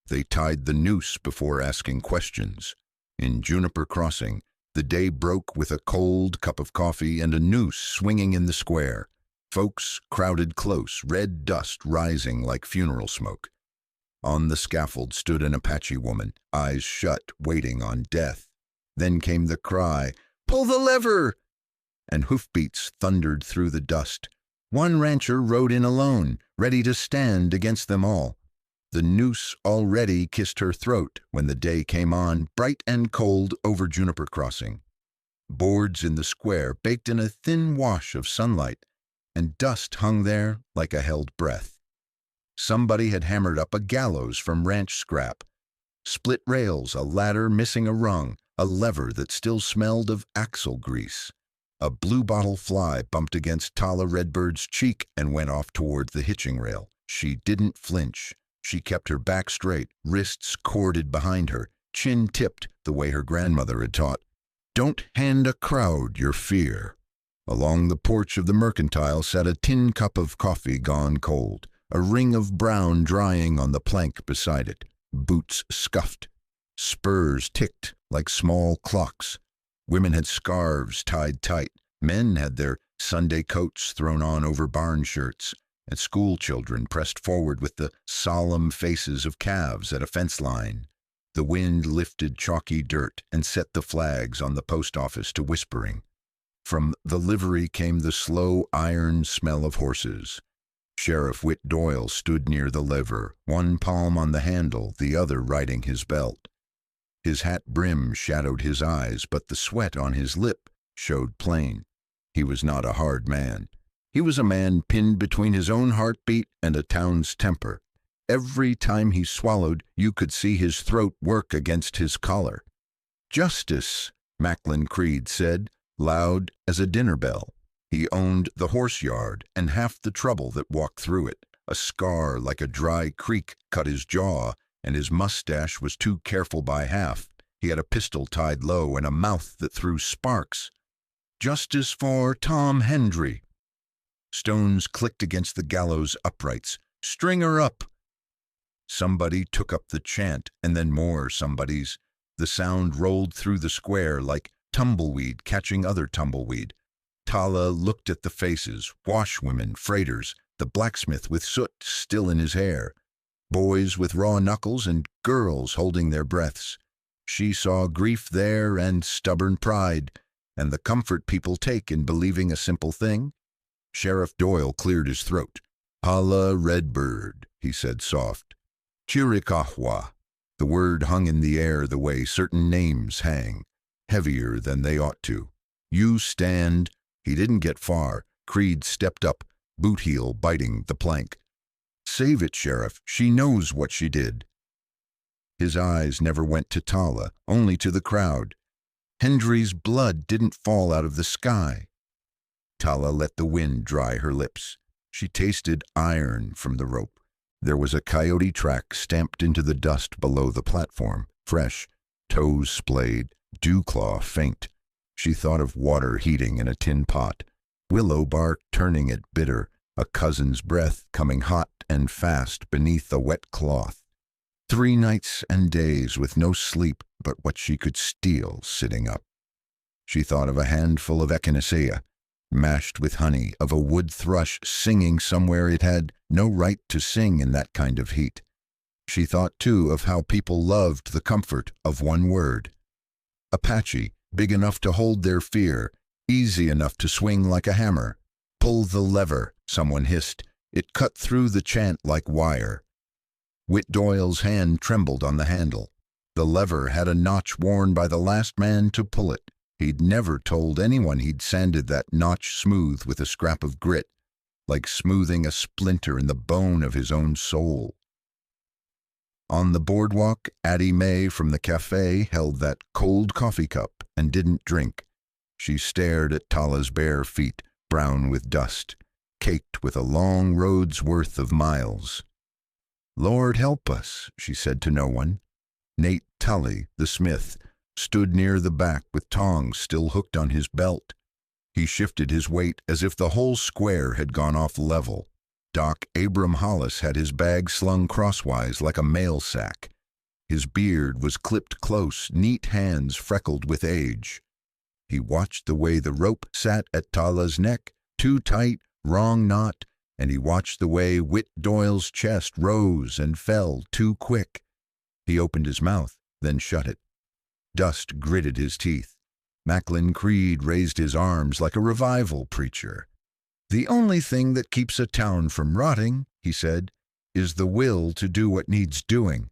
They tied the noose before asking questions. In Juniper Crossing, the day broke with a cold cup of coffee and a noose swinging in the square. Folks crowded close, red dust rising like funeral smoke. On the scaffold stood an Apache woman, eyes shut, waiting on death. Then came the cry, "Pull the lever!" And hoofbeats thundered through the dust. One rancher rode in alone, ready to stand against them all. The noose already kissed her throat when the day came on, bright and cold over Juniper Crossing. Boards in the square baked in a thin wash of sunlight, and dust hung there like a held breath. Somebody had hammered up a gallows from ranch scrap. Split rails, a ladder missing a rung, a lever that still smelled of axle grease. A bluebottle fly bumped against Tala Redbird's cheek and went off toward the hitching rail. She didn't flinch. She kept her back straight, wrists corded behind her, chin tipped the way her grandmother had taught. Don't hand a crowd your fear. Along the porch of the mercantile sat a tin cup of coffee gone cold, a ring of brown drying on the plank beside it. Boots scuffed. Spurs ticked like small clocks. Women had scarves tied tight. Men had their Sunday coats thrown on over barn shirts, and school children pressed forward with the solemn faces of calves at a fence line. The wind lifted chalky dirt and set the flags on the post office to whispering. From the livery came the slow iron smell of horses. Sheriff Whit Doyle stood near the lever, one palm on the handle, the other riding his belt. His hat brim shadowed his eyes, but the sweat on his lip showed plain. He was not a hard man. He was a man pinned between his own heartbeat and a town's temper. Every time he swallowed, you could see his throat work against his collar. "Justice," Macklin Creed said, loud as a dinner bell. He owned the horse yard and half the trouble that walked through it. A scar like a dry creek cut his jaw, and his mustache was too careful by half. He had a pistol tied low and a mouth that threw sparks. "Justice for Tom Hendry." Stones clicked against the gallows uprights. "String her up." Somebody took up the chant, and then more somebodies. The sound rolled through the square like tumbleweed catching other tumbleweed. Tala looked at the faces, washwomen, freighters, the blacksmith with soot still in his hair, boys with raw knuckles and girls holding their breaths. She saw grief there and stubborn pride, and the comfort people take in believing a simple thing. Sheriff Doyle cleared his throat. "Tala Redbird," he said soft. "Chiricahua." The word hung in the air the way certain names hang, heavier than they ought to. "You stand." He didn't get far. Creed stepped up, boot heel biting the plank. "Save it, Sheriff. She knows what she did." His eyes never went to Tala, only to the crowd. Hendry's blood didn't fall out of the sky. Tala let the wind dry her lips. She tasted iron from the rope. There was a coyote track stamped into the dust below the platform, fresh, toes splayed, dewclaw faint. She thought of water heating in a tin pot, willow bark turning it bitter, a cousin's breath coming hot and fast beneath a wet cloth. 3 nights and days with no sleep but what she could steal sitting up. She thought of a handful of echinacea, mashed with honey, of a wood thrush singing somewhere it had no right to sing in that kind of heat. She thought, too, of how people loved the comfort of one word. Apache, big enough to hold their fear, easy enough to swing like a hammer. "Pull the lever," someone hissed. It cut through the chant like wire. Whit Doyle's hand trembled on the handle. The lever had a notch worn by the last man to pull it. He'd never told anyone he'd sanded that notch smooth with a scrap of grit, like smoothing a splinter in the bone of his own soul. On the boardwalk, Addie Mae from the cafe held that cold coffee cup and didn't drink. She stared at Tala's bare feet, brown with dust, caked with a long road's worth of miles. "Lord help us," she said to no one. Nate Tully, the smith, stood near the back with tongs still hooked on his belt. He shifted his weight as if the whole square had gone off level. Doc Abram Hollis had his bag slung crosswise like a mail sack. His beard was clipped close, neat hands freckled with age. He watched the way the rope sat at Tala's neck, too tight, wrong knot, and he watched the way Whit Doyle's chest rose and fell too quick. He opened his mouth, then shut it. Dust gritted his teeth. Macklin Creed raised his arms like a revival preacher. "The only thing that keeps a town from rotting," he said, "is the will to do what needs doing."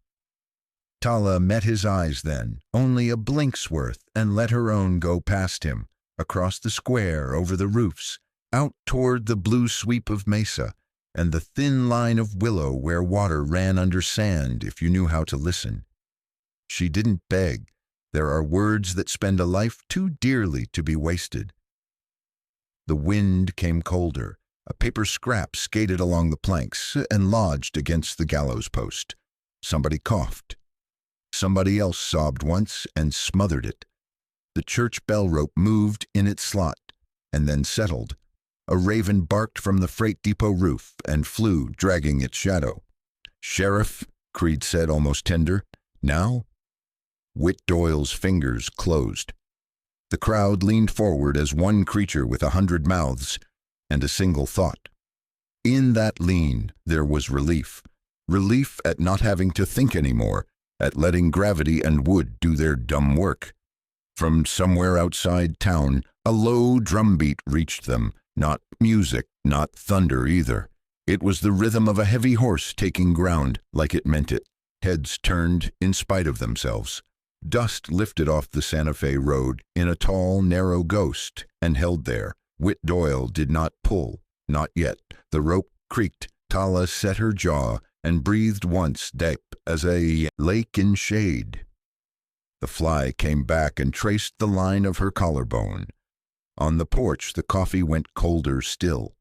Tala met his eyes then, only a blink's worth, and let her own go past him, across the square, over the roofs, out toward the blue sweep of mesa, and the thin line of willow where water ran under sand if you knew how to listen. She didn't beg. There are words that spend a life too dearly to be wasted. The wind came colder. A paper scrap skated along the planks and lodged against the gallows post. Somebody coughed. Somebody else sobbed once and smothered it. The church bell rope moved in its slot and then settled. A raven barked from the freight depot roof and flew, dragging its shadow. "Sheriff," Creed said, almost tender. "Now?" Whit Doyle's fingers closed. The crowd leaned forward as one creature with 100 mouths and a single thought. In that lean there was relief. Relief at not having to think anymore, at letting gravity and wood do their dumb work. From somewhere outside town, a low drumbeat reached them, not music, not thunder either. It was the rhythm of a heavy horse taking ground like it meant it. Heads turned in spite of themselves. Dust lifted off the Santa Fe road in a tall, narrow ghost and held there. Whit Doyle did not pull, not yet. The rope creaked. Tala set her jaw and breathed once, deep as a lake in shade. The fly came back and traced the line of her collarbone. On the porch, the coffee went colder still.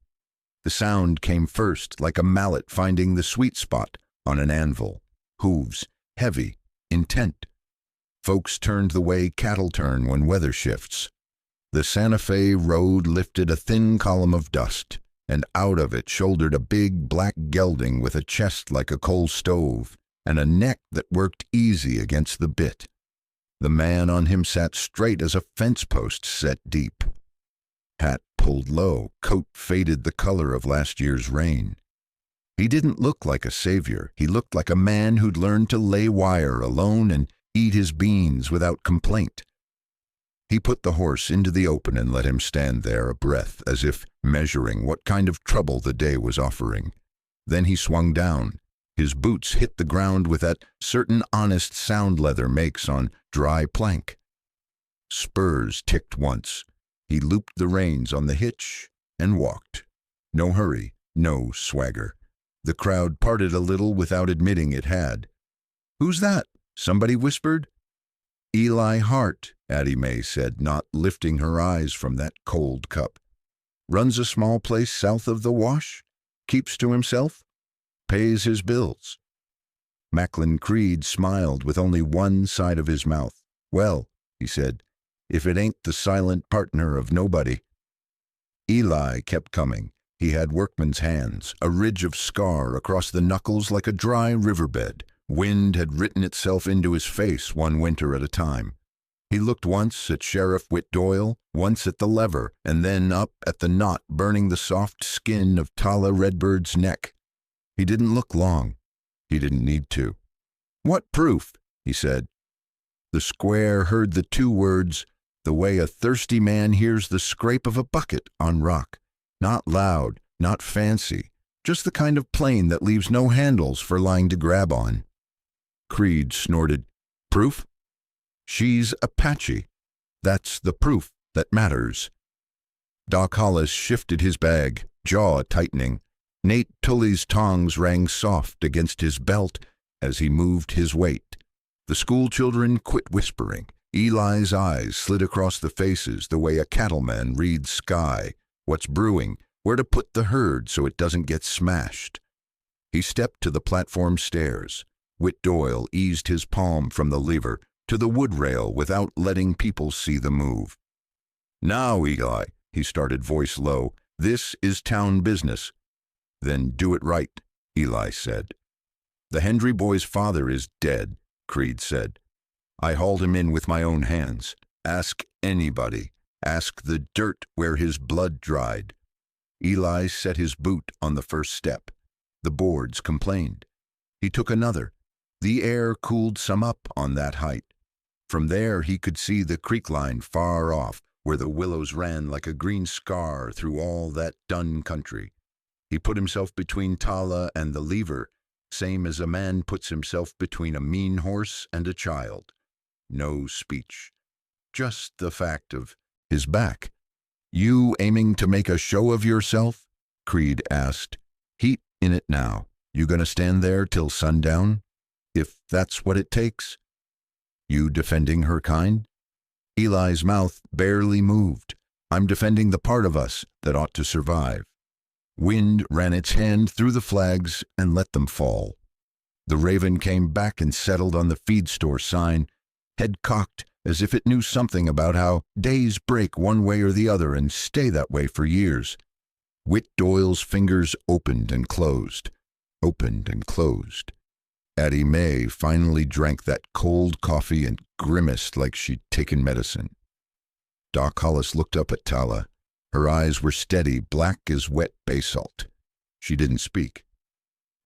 The sound came first, like a mallet finding the sweet spot on an anvil. Hooves, heavy, intent. Folks turned the way cattle turn when weather shifts. The Santa Fe road lifted a thin column of dust, and out of it shouldered a big black gelding with a chest like a coal stove and a neck that worked easy against the bit. The man on him sat straight as a fence post set deep. Hat pulled low, coat faded the color of last year's rain. He didn't look like a savior. He looked like a man who'd learned to lay wire alone and eat his beans without complaint. He put the horse into the open and let him stand there a breath, as if measuring what kind of trouble the day was offering. Then he swung down. His boots hit the ground with that certain honest sound leather makes on dry plank. Spurs ticked once. He looped the reins on the hitch and walked. No hurry, no swagger. The crowd parted a little without admitting it had. "Who's that?" somebody whispered. "Eli Hart," Addie Mae said, not lifting her eyes from that cold cup. "Runs a small place south of the wash. Keeps to himself. Pays his bills." Macklin Creed smiled with only one side of his mouth. "Well," he said, "if it ain't the silent partner of nobody." Eli kept coming. He had workman's hands, a ridge of scar across the knuckles like a dry riverbed. Wind had written itself into his face one winter at a time. He looked once at Sheriff Whit Doyle, once at the lever, and then up at the knot burning the soft skin of Tala Redbird's neck. He didn't look long. He didn't need to. "What proof?" he said. The square heard the two words the way a thirsty man hears the scrape of a bucket on rock. Not loud, not fancy, just the kind of plain that leaves no handles for lying to grab on. Creed snorted. "Proof? She's Apache. That's the proof that matters." Doc Hollis shifted his bag, jaw tightening. Nate Tully's tongs rang soft against his belt as he moved his weight. The school children quit whispering. Eli's eyes slid across the faces the way a cattleman reads sky. What's brewing? Where to put the herd so it doesn't get smashed? He stepped to the platform stairs. Whit Doyle eased his palm from the lever to the wood rail without letting people see the move. "Now, Eli," he started, voice low, "this is town business." "Then do it right," Eli said. "The Hendry boy's father is dead. Creed said. "I hauled him in with my own hands. Ask anybody. Ask the dirt where his blood dried." Eli set his boot on the first step. The boards complained. He took another. The air cooled some up on that height. From there he could see the creek line far off, where the willows ran like a green scar through all that dun country. He put himself between Tala and the lever, same as a man puts himself between a mean horse and a child. No speech. Just the fact of his back. "You aiming to make a show of yourself?" Creed asked. "Heat in it now. You gonna stand there till sundown? If that's what it takes? You defending her kind?" Eli's mouth barely moved. "I'm defending the part of us that ought to survive." Wind ran its hand through the flags and let them fall. The raven came back and settled on the feed store sign, head cocked as if it knew something about how days break one way or the other and stay that way for years. Whit Doyle's fingers opened and closed, opened and closed. Addie Mae finally drank that cold coffee and grimaced like she'd taken medicine. Doc Hollis looked up at Tala. Her eyes were steady, black as wet basalt. She didn't speak.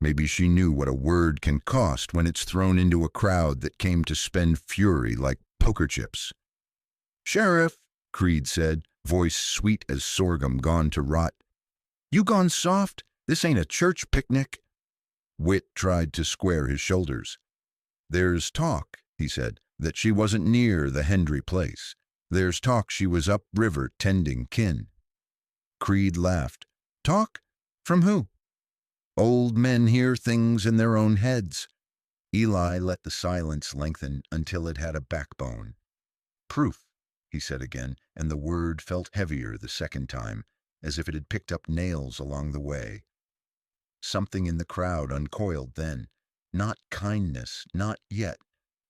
Maybe she knew what a word can cost when it's thrown into a crowd that came to spend fury like poker chips. "Sheriff," Creed said, voice sweet as sorghum gone to rot. "You gone soft? This ain't a church picnic." Whit tried to square his shoulders. "There's talk," he said, "that she wasn't near the Hendry place. There's talk she was upriver tending kin." Creed laughed. "Talk? From who?" "Old men hear things in their own heads." Eli let the silence lengthen until it had a backbone. "Proof," he said again, and the word felt heavier the second time, as if it had picked up nails along the way. Something in the crowd uncoiled then. Not kindness, not yet.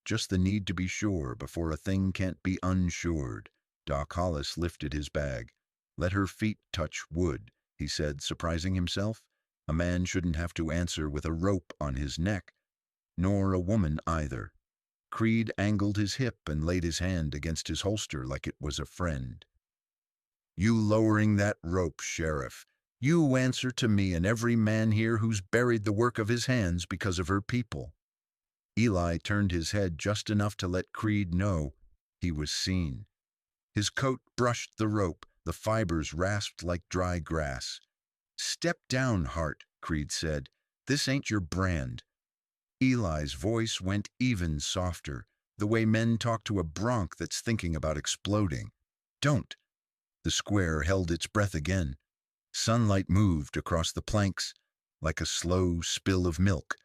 Just the need to be sure before a thing can't be unsured. Doc Hollis lifted his bag. "Let her feet touch wood," he said, surprising himself. A man shouldn't have to answer with a rope on his neck, nor a woman either. Creed angled his hip and laid his hand against his holster like it was a friend. "You lowering that rope, Sheriff. You answer to me and every man here who's buried the work of his hands because of her people." Eli turned his head just enough to let Creed know he was seen. His coat brushed the rope, the fibers rasped like dry grass. "Step down, Hart," Creed said. "This ain't your brand." Eli's voice went even softer, the way men talk to a bronc that's thinking about exploding. "Don't." The square held its breath again. Sunlight moved across the planks like a slow spill of milk.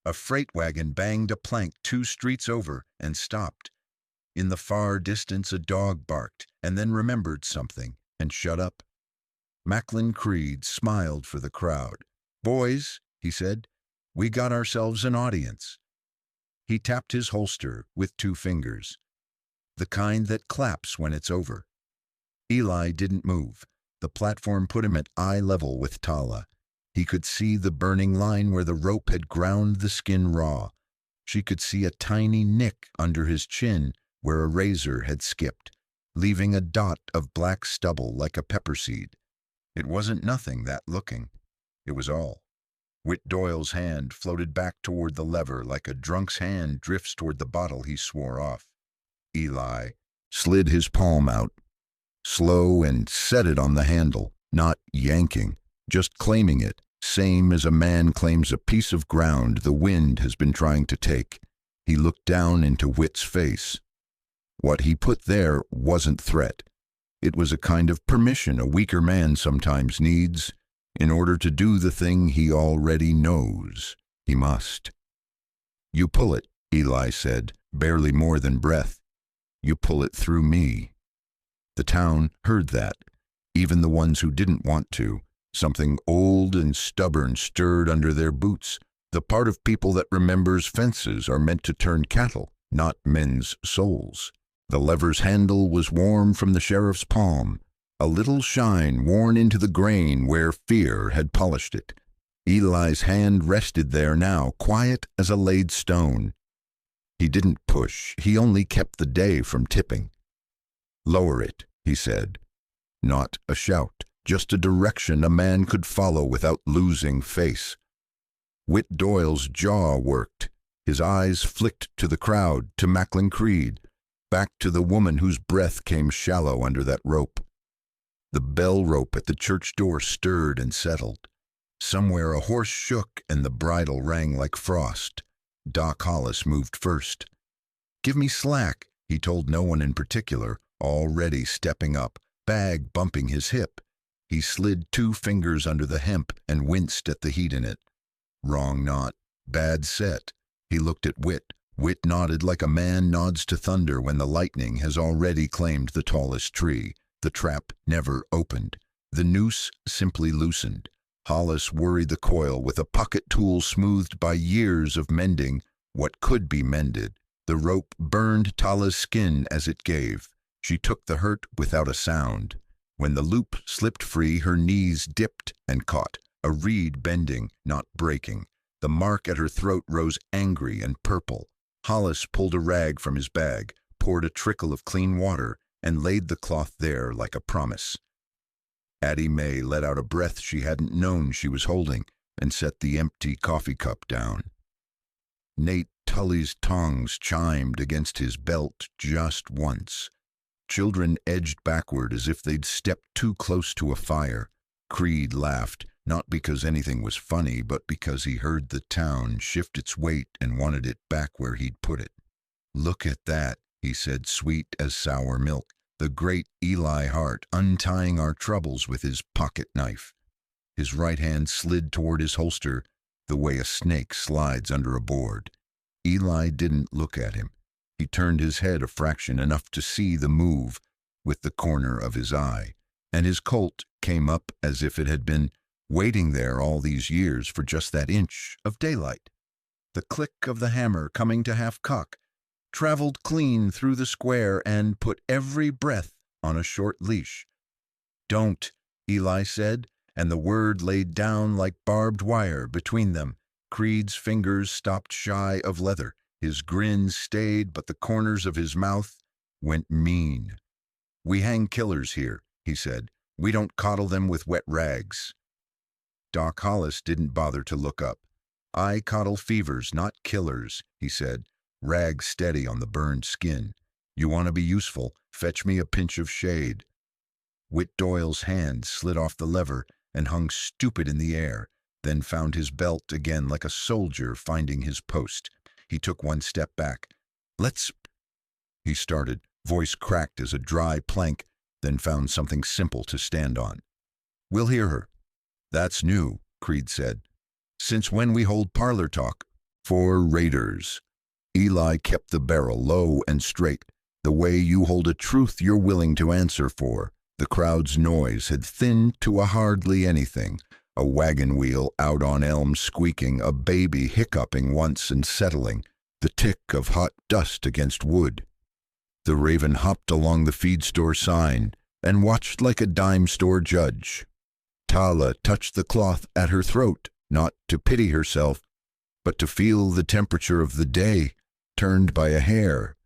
A freight wagon banged a plank 2 streets over and stopped. In the far distance a dog barked and then remembered something and shut up. Macklin Creed smiled for the crowd. "Boys," he said, "we got ourselves an audience." He tapped his holster with 2 fingers. The kind that claps when it's over. Eli didn't move. The platform put him at eye level with Tala. He could see the burning line where the rope had ground the skin raw. She could see a tiny nick under his chin where a razor had skipped, leaving a dot of black stubble like a pepper seed. It wasn't nothing, that looking. It was all. Whit Doyle's hand floated back toward the lever like a drunk's hand drifts toward the bottle he swore off. Eli slid his palm out, slow, and set it on the handle, not yanking, just claiming it, same as a man claims a piece of ground the wind has been trying to take. He looked down into Whit's face. What he put there wasn't threat. It was a kind of permission a weaker man sometimes needs in order to do the thing he already knows he must. "You pull it," Eli said, barely more than breath. "You pull it through me." The town heard that, even the ones who didn't want to. Something old and stubborn stirred under their boots, the part of people that remembers fences are meant to turn cattle, not men's souls. The lever's handle was warm from the sheriff's palm, a little shine worn into the grain where fear had polished it. Eli's hand rested there now, quiet as a laid stone. He didn't push, he only kept the day from tipping. "Lower it," he said. Not a shout, just a direction a man could follow without losing face. Whit Doyle's jaw worked. His eyes flicked to the crowd, to Macklin Creed, back to the woman whose breath came shallow under that rope. The bell rope at the church door stirred and settled. Somewhere a horse shook and the bridle rang like frost. Doc Hollis moved first. "Give me slack," he told no one in particular, already stepping up, bag bumping his hip. He slid 2 fingers under the hemp and winced at the heat in it. Wrong knot, bad set. He looked at Whit. Whit nodded like a man nods to thunder when the lightning has already claimed the tallest tree. The trap never opened. The noose simply loosened. Hollis worried the coil with a pocket tool smoothed by years of mending what could be mended. The rope burned Tala's skin as it gave. She took the hurt without a sound. When the loop slipped free, her knees dipped and caught, a reed bending, not breaking. The mark at her throat rose angry and purple. Hollis pulled a rag from his bag, poured a trickle of clean water, and laid the cloth there like a promise. Addie May let out a breath she hadn't known she was holding and set the empty coffee cup down. Nate Tully's tongs chimed against his belt just once. Children edged backward as if they'd stepped too close to a fire. Creed laughed, not because anything was funny, but because he heard the town shift its weight and wanted it back where he'd put it. "Look at that," he said, sweet as sour milk. "The great Eli Hart untying our troubles with his pocket knife." His right hand slid toward his holster the way a snake slides under a board. Eli didn't look at him. He turned his head a fraction, enough to see the move with the corner of his eye, and his Colt came up as if it had been waiting there all these years for just that inch of daylight. The click of the hammer coming to half cock traveled clean through the square and put every breath on a short leash. "Don't," Eli said, and the word laid down like barbed wire between them. Creed's fingers stopped shy of leather. His grin stayed, but the corners of his mouth went mean. "We hang killers here," he said. "We don't coddle them with wet rags." Doc Hollis didn't bother to look up. "I coddle fevers, not killers," he said, rag steady on the burned skin. "You want to be useful, fetch me a pinch of shade." Whit Doyle's hand slid off the lever and hung stupid in the air, then found his belt again like a soldier finding his post. He took 1 step back. "Let's—" he started, voice cracked as a dry plank, then found something simple to stand on. "We'll hear her." "That's new," Creed said. "Since when we hold parlor talk?" "For raiders." Eli kept the barrel low and straight, the way you hold a truth you're willing to answer for. The crowd's noise had thinned to a hardly anything. A wagon wheel out on Elm squeaking, a baby hiccuping once and settling, the tick of hot dust against wood. The raven hopped along the feed store sign and watched like a dime store judge. Tala touched the cloth at her throat, not to pity herself, but to feel the temperature of the day, turned by a hair.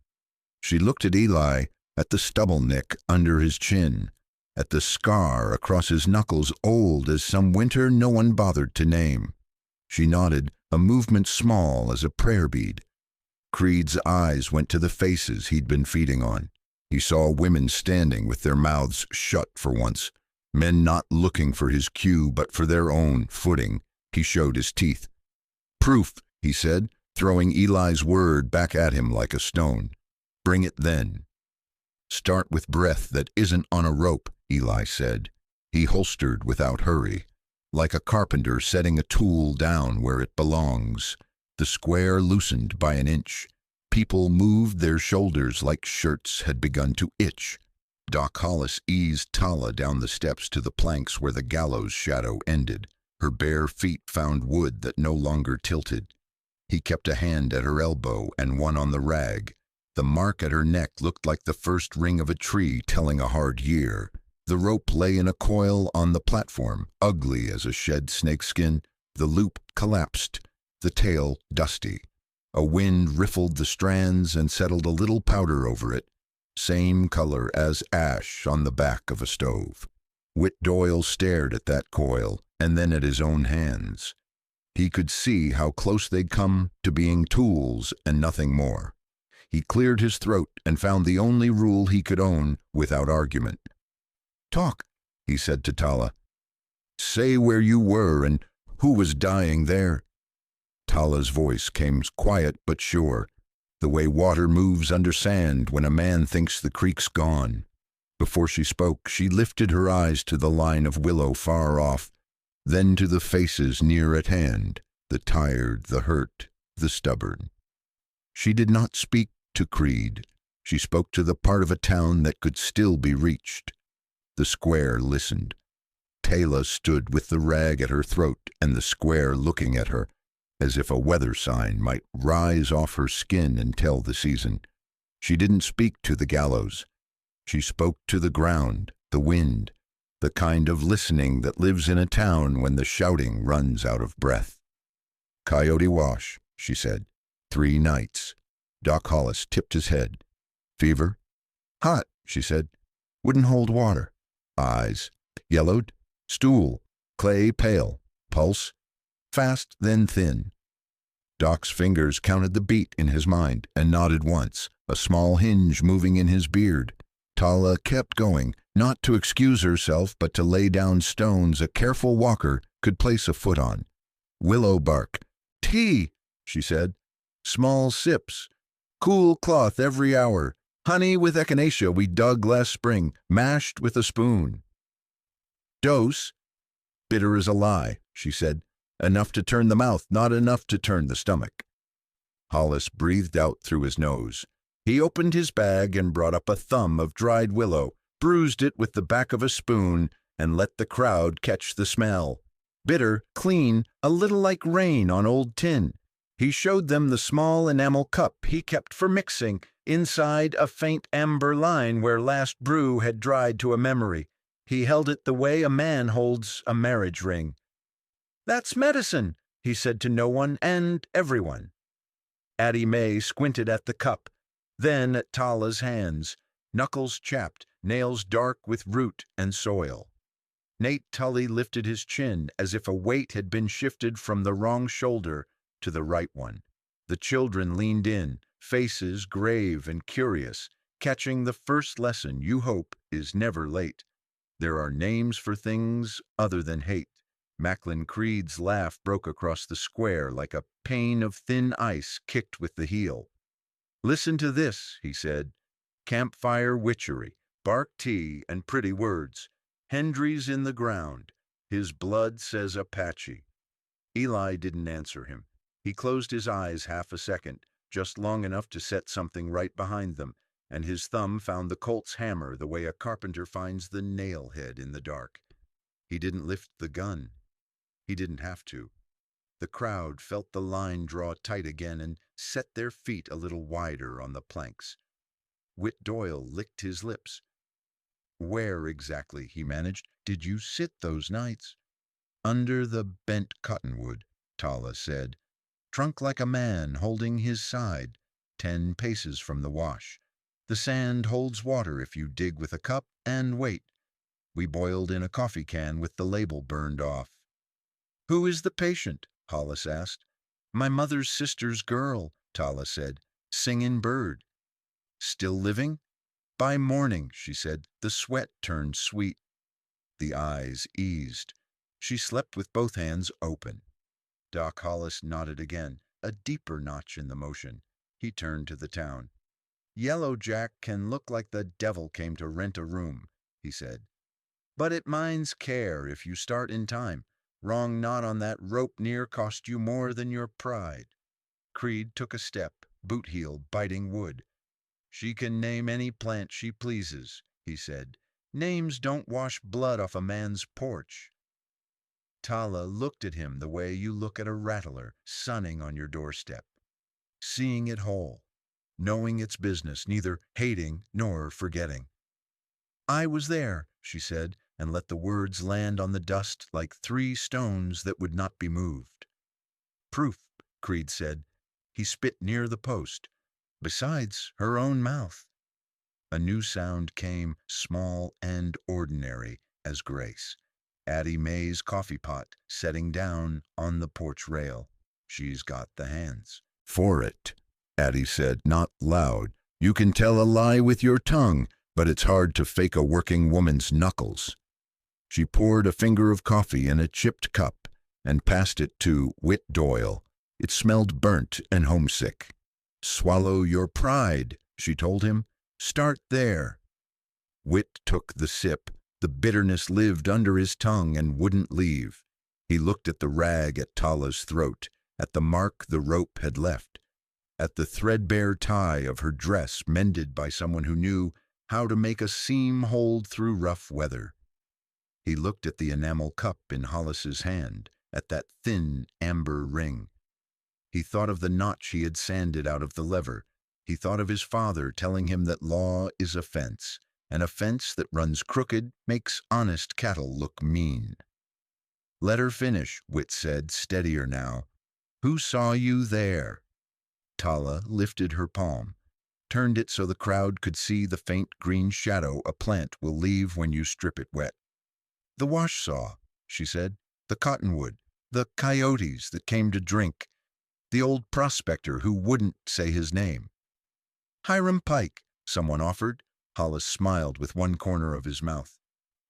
She looked at Eli, at the stubble nick under his chin, at the scar across his knuckles old as some winter no one bothered to name. She nodded, a movement small as a prayer bead. Creed's eyes went to the faces he'd been feeding on. He saw women standing with their mouths shut for once, men not looking for his cue but for their own footing. He showed his teeth. "Proof," he said, throwing Eli's word back at him like a stone. "Bring it then." "Start with breath that isn't on a rope," Eli said. He holstered without hurry, like a carpenter setting a tool down where it belongs. The square loosened by an inch. People moved their shoulders like shirts had begun to itch. Doc Hollis eased Tala down the steps to the planks where the gallows shadow ended. Her bare feet found wood that no longer tilted. He kept a hand at her elbow and one on the rag. The mark at her neck looked like the first ring of a tree telling a hard year. The rope lay in a coil on the platform, ugly as a shed snakeskin. The loop collapsed, the tail dusty. A wind riffled the strands and settled a little powder over it, same color as ash on the back of a stove. Whit Doyle stared at that coil and then at his own hands. He could see how close they'd come to being tools and nothing more. He cleared his throat and found the only rule he could own without argument. "Talk," he said to Tala. "Say where you were and who was dying there." Tala's voice came quiet but sure, the way water moves under sand when a man thinks the creek's gone. Before she spoke, she lifted her eyes to the line of willow far off, then to the faces near at hand, the tired, the hurt, the stubborn. She did not speak to Creed. She spoke to the part of a town that could still be reached. The square listened. Tala stood with the rag at her throat and the square looking at her, as if a weather sign might rise off her skin and tell the season. She didn't speak to the gallows. She spoke to the ground, the wind, the kind of listening that lives in a town when the shouting runs out of breath. "Coyote Wash," she said. 3 nights. Doc Hollis tipped his head. "Fever?" "Hot," she said. "Wouldn't hold water." "Eyes?" "Yellowed." "Stool?" "Clay pale." "Pulse?" "Fast, then thin." Doc's fingers counted the beat in his mind and nodded once, a small hinge moving in his beard. Tala kept going, not to excuse herself but to lay down stones a careful walker could place a foot on. "Willow bark." "Tea," she said. "Small sips. Cool cloth every hour. Honey with echinacea we dug last spring, mashed with a spoon." "Dose?" "Bitter as a lie," she said. "Enough to turn the mouth, not enough to turn the stomach." Hollis breathed out through his nose. He opened his bag and brought up a thumb of dried willow, bruised it with the back of a spoon, and let the crowd catch the smell. Bitter, clean, a little like rain on old tin. He showed them the small enamel cup he kept for mixing, inside a faint amber line where last brew had dried to a memory. He held it the way a man holds a marriage ring. "That's medicine," he said to no one and everyone. Addie May squinted at the cup, then at Tala's hands, knuckles chapped, nails dark with root and soil. Nate Tully lifted his chin as if a weight had been shifted from the wrong shoulder to the right one. The children leaned in, faces grave and curious, catching the first lesson you hope is never late. There are names for things other than hate. Macklin Creed's laugh broke across the square like a pane of thin ice kicked with the heel. "Listen to this," he said. "Campfire witchery, bark tea, and pretty words. Hendry's in the ground. His blood says Apache." Eli didn't answer him. He closed his eyes half a second, just long enough to set something right behind them, and his thumb found the Colt's hammer the way a carpenter finds the nail head in the dark. He didn't lift the gun. He didn't have to. The crowd felt the line draw tight again and set their feet a little wider on the planks. Whit Doyle licked his lips. "Where exactly," he managed, "did you sit those nights?" "Under the bent cottonwood," Tala said. "Trunk like a man holding his side, 10 paces from the wash. The sand holds water if you dig with a cup and wait. We boiled in a coffee can with the label burned off." "Who is the patient?" Hollis asked. "My mother's sister's girl," Tala said. "Singin' bird." "Still living?" "By morning," she said. The sweat turned sweet. The eyes eased. She slept with both hands open. Doc Hollis nodded again, a deeper notch in the motion. He turned to the town. "Yellow Jack can look like the devil came to rent a room," he said. "But it minds care if you start in time. Wrong knot on that rope near cost you more than your pride." Creed took a step, boot heel biting wood. "She can name any plant she pleases," he said. "Names don't wash blood off a man's porch." Tala looked at him the way you look at a rattler sunning on your doorstep, seeing it whole, knowing its business, neither hating nor forgetting. "I was there," she said, and let the words land on the dust like 3 stones that would not be moved. "Proof," Creed said. He spit near the post, besides her own mouth. A new sound came, small and ordinary as grace. Addie Mae's coffee pot setting down on the porch rail. She's got the hands for it, Addie said, not loud. You can tell a lie with your tongue, but it's hard to fake a working woman's knuckles. She poured a finger of coffee in a chipped cup and passed it to Whit Doyle. It smelled burnt and homesick. Swallow your pride, she told him. Start there. Whit took the sip. The bitterness lived under his tongue and wouldn't leave. He looked at the rag at Tala's throat, at the mark the rope had left, at the threadbare tie of her dress mended by someone who knew how to make a seam hold through rough weather. He looked at the enamel cup in Hollis's hand, at that thin amber ring. He thought of the notch he had sanded out of the lever. He thought of his father telling him that law is a fence, and a fence that runs crooked makes honest cattle look mean. Let her finish, Whit said, steadier now. Who saw you there? Tala lifted her palm, turned it so the crowd could see the faint green shadow a plant will leave when you strip it wet. The wash saw, she said, the cottonwood, the coyotes that came to drink, the old prospector who wouldn't say his name. Hiram Pike, someone offered. Hollis smiled with one corner of his mouth.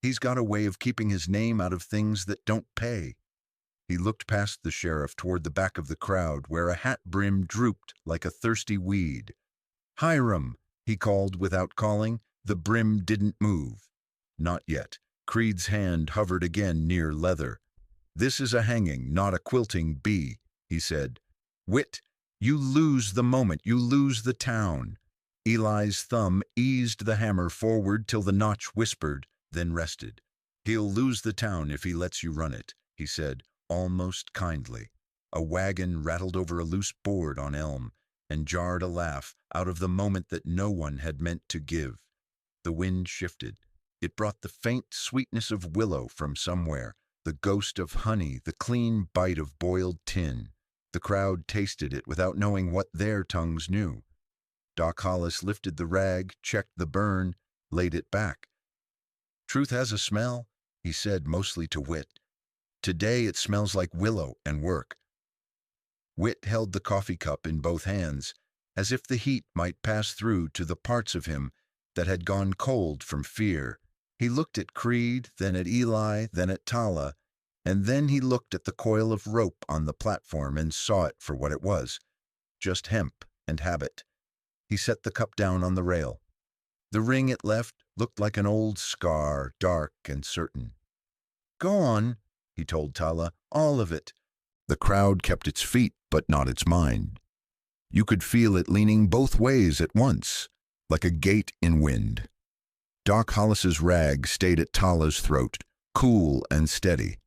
He's got a way of keeping his name out of things that don't pay. He looked past the sheriff toward the back of the crowd where a hat brim drooped like a thirsty weed. Hiram, he called without calling. The brim didn't move. Not yet. Creed's hand hovered again near leather. This is a hanging, not a quilting bee, he said. Whit, you lose the moment, you lose the town. Eli's thumb eased the hammer forward till the notch whispered, then rested. He'll lose the town if he lets you run it, he said, almost kindly. A wagon rattled over a loose board on Elm and jarred a laugh out of the moment that no one had meant to give. The wind shifted. It brought the faint sweetness of willow from somewhere, the ghost of honey, the clean bite of boiled tin. The crowd tasted it without knowing what their tongues knew. Doc Hollis lifted the rag, checked the burn, laid it back. Truth has a smell, he said mostly to Whit. Today it smells like willow and work. Whit held the coffee cup in both hands, as if the heat might pass through to the parts of him that had gone cold from fear. He looked at Creed, then at Eli, then at Tala, and then he looked at the coil of rope on the platform and saw it for what it was, just hemp and habit. He set the cup down on the rail. The ring it left looked like an old scar, dark and certain. Go on, he told Tala, all of it. The crowd kept its feet, but not its mind. You could feel it leaning both ways at once, like a gate in wind. Doc Hollis's rag stayed at Tala's throat, cool and steady.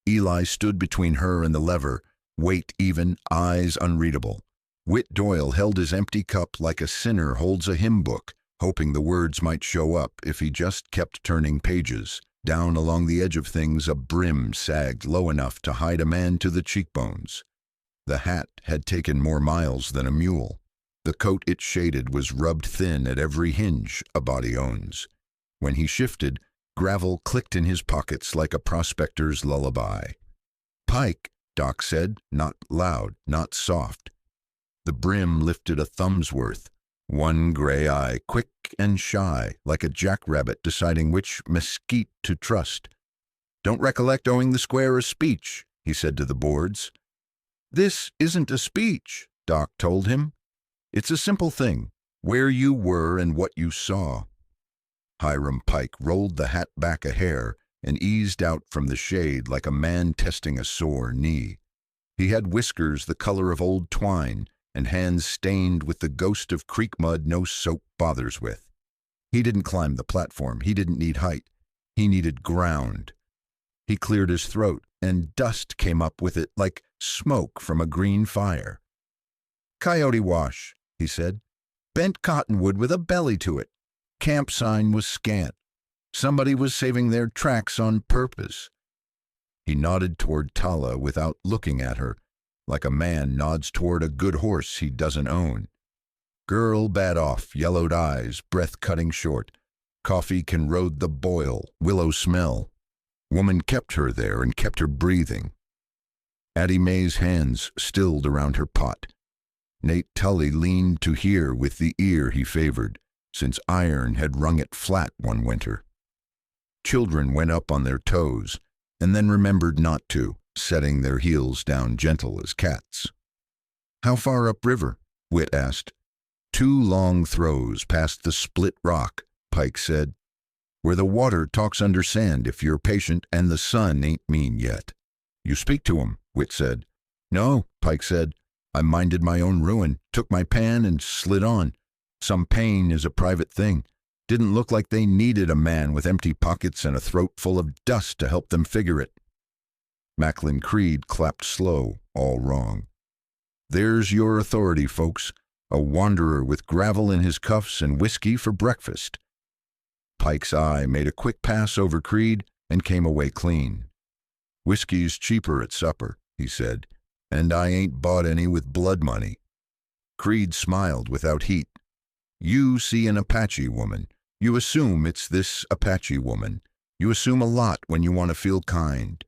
Eli stood between her and the lever, weight even, eyes unreadable. Whit Doyle held his empty cup like a sinner holds a hymn book, hoping the words might show up if he just kept turning pages. Down along the edge of things a brim sagged low enough to hide a man to the cheekbones. The hat had taken more miles than a mule. The coat it shaded was rubbed thin at every hinge a body owns. When he shifted, gravel clicked in his pockets like a prospector's lullaby. Pike, Doc said, not loud, not soft. The brim lifted a thumb's worth, one gray eye, quick and shy, like a jackrabbit deciding which mesquite to trust. Don't recollect owing the square a speech, he said to the boards. This isn't a speech, Doc told him. It's a simple thing, where you were and what you saw. Hiram Pike rolled the hat back a hair and eased out from the shade like a man testing a sore knee. He had whiskers the color of old twine and hands stained with the ghost of creek mud no soap bothers with. He didn't climb the platform. He didn't need height. He needed ground. He cleared his throat, and dust came up with it like smoke from a green fire. Coyote wash, he said. Bent cottonwood with a belly to it. Camp sign was scant. Somebody was saving their tracks on purpose. He nodded toward Tala without looking at her. like a man nods toward a good horse he doesn't own. Girl bad off, yellowed eyes, breath cutting short. Coffee can road the boil, willow smell. Woman kept her there and kept her breathing. Addie Mae's hands stilled around her pot. Nate Tully leaned to hear with the ear he favored, since iron had wrung it flat one winter. Children went up on their toes, and then remembered not to, setting their heels down gentle as cats. "How far upriver?" Whit asked. "2 long throws past the split rock," Pike said. "Where the water talks under sand if you're patient and the sun ain't mean yet." "You speak to 'em," Whit said. "No," Pike said. "I minded my own ruin, took my pan and slid on. Some pain is a private thing. Didn't look like they needed a man with empty pockets and a throat full of dust to help them figure it." Macklin Creed clapped slow, all wrong. "There's your authority, folks. A wanderer with gravel in his cuffs and whiskey for breakfast." Pike's eye made a quick pass over Creed and came away clean. "Whiskey's cheaper at supper," he said, "and I ain't bought any with blood money." Creed smiled without heat. "You see an Apache woman. You assume it's this Apache woman. You assume a lot when you want to feel kind."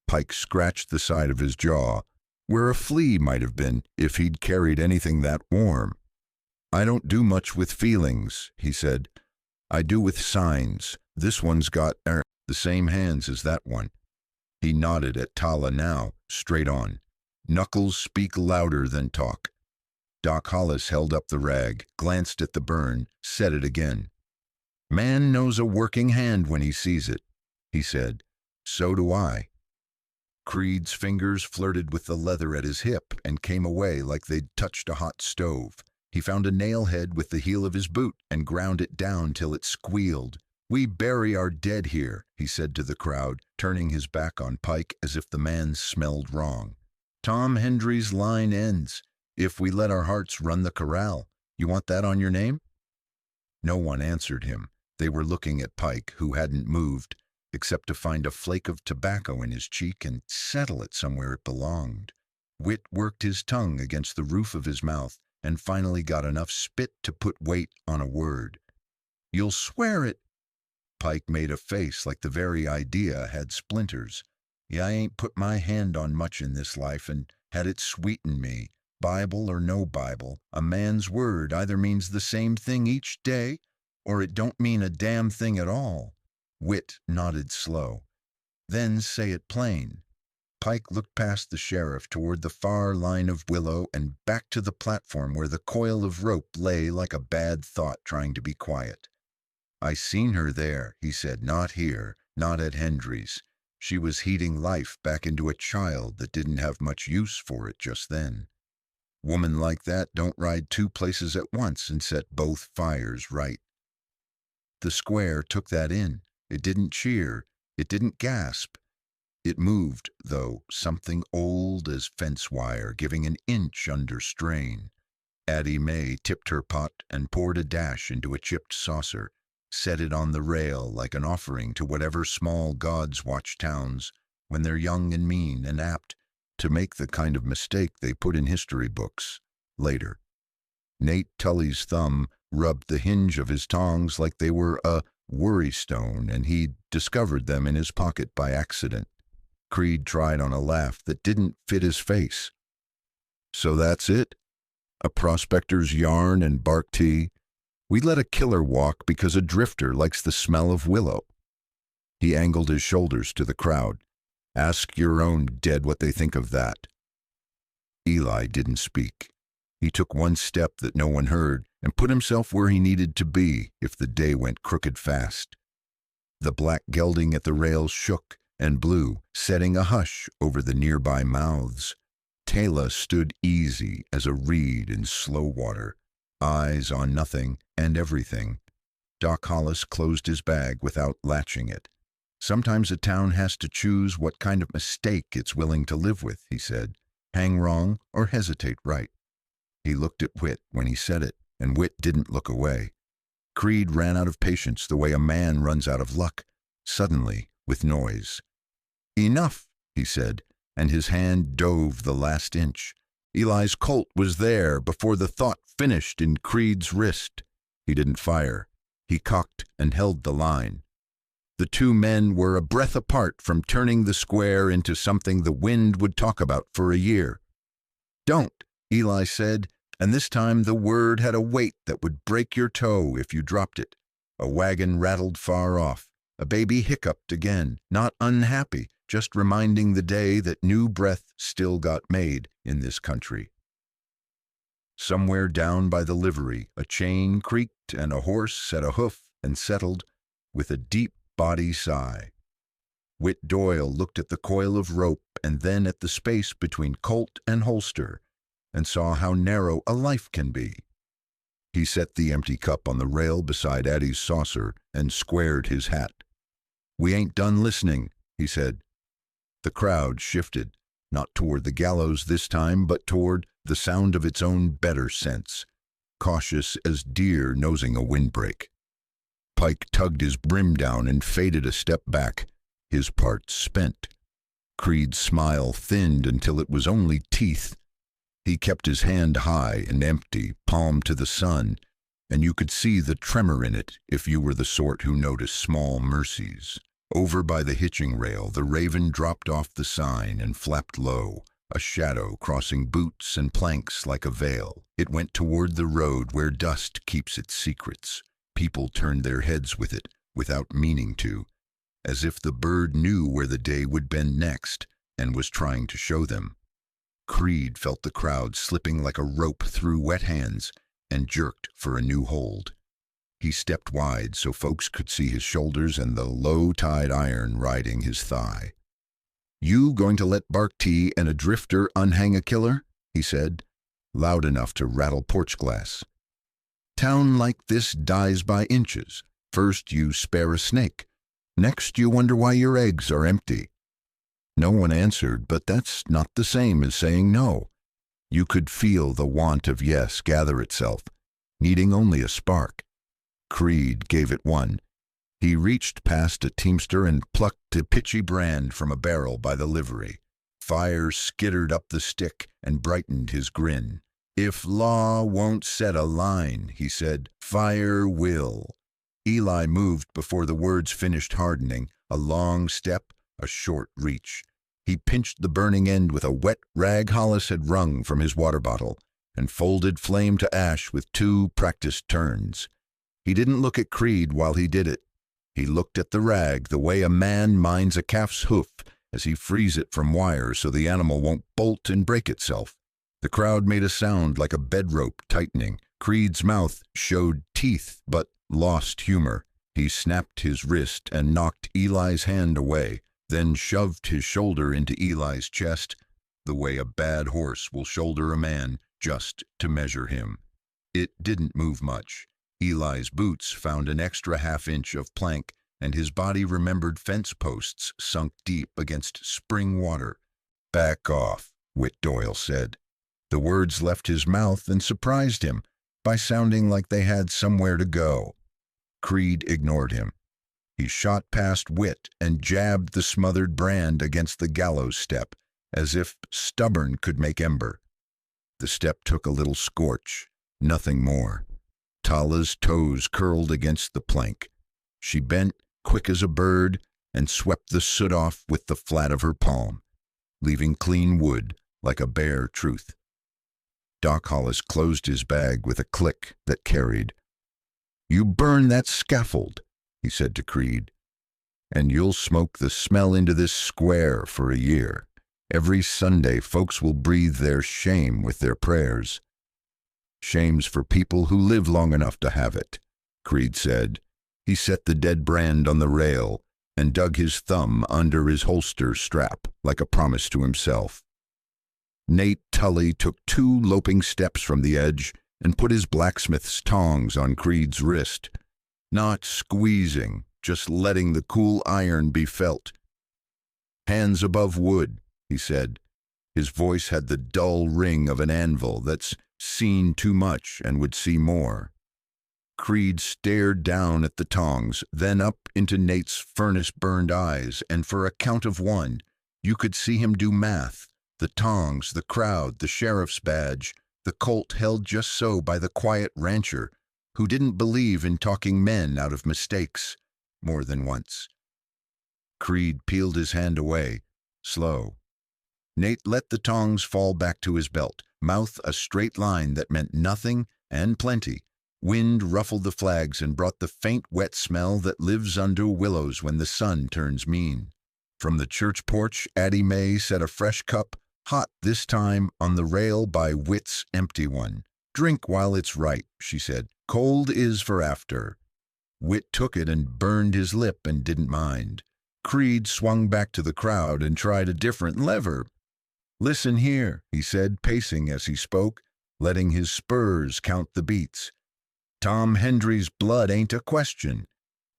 Pike scratched the side of his jaw, where a flea might have been if he'd carried anything that warm. "I don't do much with feelings," he said. "I do with signs. This one's got the same hands as that one." He nodded at Tala now, straight on. "Knuckles speak louder than talk." Doc Hollis held up the rag, glanced at the burn, said it again. "Man knows a working hand when he sees it," he said. "So do I." Creed's fingers flirted with the leather at his hip and came away like they'd touched a hot stove. He found a nail head with the heel of his boot and ground it down till it squealed. "We bury our dead here," he said to the crowd, turning his back on Pike as if the man smelled wrong. "Tom Hendry's line ends, 'If we let our hearts run the corral.' You want that on your name?" No one answered him. They were looking at Pike, who hadn't moved, except to find a flake of tobacco in his cheek and settle it somewhere it belonged. Whit worked his tongue against the roof of his mouth and finally got enough spit to put weight on a word. "You'll swear it." Pike made a face like the very idea had splinters. "Yeah, I ain't put my hand on much in this life and had it sweeten me. Bible or no Bible, a man's word either means the same thing each day or it don't mean a damn thing at all." Whit nodded slow. "Then say it plain." Pike looked past the sheriff toward the far line of willow and back to the platform where the coil of rope lay like a bad thought trying to be quiet. "I seen her there," he said, "not here, not at Hendry's. She was heating life back into a child that didn't have much use for it just then. Woman like that don't ride 2 places at once and set both fires right." The square took that in. It didn't cheer. It didn't gasp. It moved, though, something old as fence wire, giving an inch under strain. Addie Mae tipped her pot and poured a dash into a chipped saucer, set it on the rail like an offering to whatever small gods watch towns when they're young and mean and apt to make the kind of mistake they put in history books later. Nate Tully's thumb rubbed the hinge of his tongs like they were a worry stone, and he'd discovered them in his pocket by accident. Creed tried on a laugh that didn't fit his face. "So that's it? A prospector's yarn and bark tea? We let a killer walk because a drifter likes the smell of willow." He angled his shoulders to the crowd. "Ask your own dead what they think of that." Eli didn't speak. He took one step that no one heard and put himself where he needed to be if the day went crooked fast. The black gelding at the rails shook and blew, setting a hush over the nearby mouths. Taylor stood easy as a reed in slow water, eyes on nothing and everything. Doc Hollis closed his bag without latching it. "Sometimes a town has to choose what kind of mistake it's willing to live with," he said. "Hang wrong or hesitate right." He looked at Whit when he said it, and Whit didn't look away. Creed ran out of patience the way a man runs out of luck, suddenly, with noise. "Enough," he said. and his hand dove the last inch. Eli's Colt was there before the thought finished in Creed's wrist. He didn't fire. He cocked and held the line. The two men were a breath apart from turning the square into something the wind would talk about for a year. "Don't," Eli said, and this time the word had a weight that would break your toe if you dropped it. A wagon rattled far off. A baby hiccuped again, not unhappy, just reminding the day that new breath still got made in this country. Somewhere down by the livery, a chain creaked and a horse set a hoof and settled with a deep body sigh. Whit Doyle looked at the coil of rope and then at the space between Colt and holster and saw how narrow a life can be. He set the empty cup on the rail beside Addie's saucer and squared his hat. "We ain't done listening," he said. The crowd shifted, not toward the gallows this time, but toward the sound of its own better sense, cautious as deer nosing a windbreak. Pike tugged his brim down and faded a step back, his part spent. Creed's smile thinned until it was only teeth. He kept his hand high and empty, palm to the sun, and you could see the tremor in it if you were the sort who noticed small mercies. Over by the hitching rail, the Raven dropped off the sign and flapped low, a shadow crossing boots and planks like a veil. It went toward the road where dust keeps its secrets. People turned their heads with it, without meaning to, as if the bird knew where the day would bend next and was trying to show them. Creed felt the crowd slipping like a rope through wet hands and jerked for a new hold. He stepped wide so folks could see his shoulders and the low-tide iron riding his thigh. "You going to let Bark T and a drifter unhang a killer?" he said, loud enough to rattle porch glass. "Town like this dies by inches. First you spare a snake. Next you wonder why your eggs are empty." No one answered, but that's not the same as saying no. You could feel the want of yes gather itself, needing only a spark. Creed gave it one. He reached past a teamster and plucked a pitchy brand from a barrel by the livery. Fire skittered up the stick and brightened his grin. "If law won't set a line," he said, "fire will." Eli moved before the words finished hardening, a long step, a short reach. He pinched the burning end with a wet rag Hollis had wrung from his water bottle and folded flame to ash with 2 practiced turns. He didn't look at Creed while he did it. He looked at the rag the way a man minds a calf's hoof as he frees it from wire so the animal won't bolt and break itself. The crowd made a sound like a bedrope tightening. Creed's mouth showed teeth but lost humor. He snapped his wrist and knocked Eli's hand away, then shoved his shoulder into Eli's chest, the way a bad horse will shoulder a man just to measure him. It didn't move much. Eli's boots found an extra half-inch of plank, and his body remembered fence posts sunk deep against spring water. "Back off," Whit Doyle said. The words left his mouth and surprised him by sounding like they had somewhere to go. Creed ignored him. He shot past Whit and jabbed the smothered brand against the gallows step, as if stubborn could make ember. The step took a little scorch, nothing more. Tala's toes curled against the plank. She bent, quick as a bird, and swept the soot off with the flat of her palm, leaving clean wood like a bare truth. Doc Hollis closed his bag with a click that carried. "You burn that scaffold," he said to Creed, "and you'll smoke the smell into this square for a year. Every Sunday folks will breathe their shame with their prayers." "Shame's for people who live long enough to have it," Creed said. He set the dead brand on the rail and dug his thumb under his holster strap like a promise to himself. Nate Tully took 2 loping steps from the edge and put his blacksmith's tongs on Creed's wrist. Not squeezing, just letting the cool iron be felt. "Hands above wood," he said. His voice had the dull ring of an anvil that's seen too much and would see more. Creed stared down at the tongs, then up into Nate's furnace-burned eyes, and for a count of 1, You could see him do math, the tongs, the crowd, the sheriff's badge, the colt held just so by the quiet rancher who didn't believe in talking men out of mistakes more than once. Creed peeled his hand away, slow. Nate let the tongs fall back to his belt, mouth a straight line that meant nothing and plenty. Wind ruffled the flags and brought the faint wet smell that lives under willows when the sun turns mean. From the church porch, Addie Mae set a fresh cup, hot this time, on the rail by Whit's empty one. "Drink while it's right," she said. "Cold is for after." Whit took it and burned his lip and didn't mind. Creed swung back to the crowd and tried a different lever. "Listen here," he said, pacing as he spoke, letting his spurs count the beats. "Tom Hendry's blood ain't a question.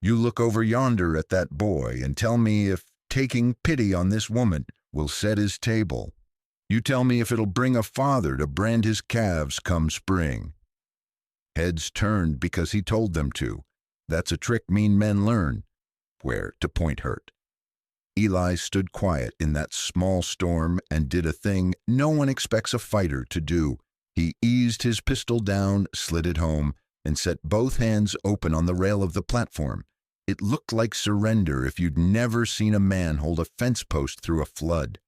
You look over yonder at that boy and tell me if taking pity on this woman will set his table. You tell me if it'll bring a father to brand his calves come spring." Heads turned because he told them to. That's a trick mean men learn, where to point hurt. Eli stood quiet in that small storm and did a thing no one expects a fighter to do. He eased his pistol down, slid it home, and set both hands open on the rail of the platform. It looked like surrender if you'd never seen a man hold a fence post through a flood.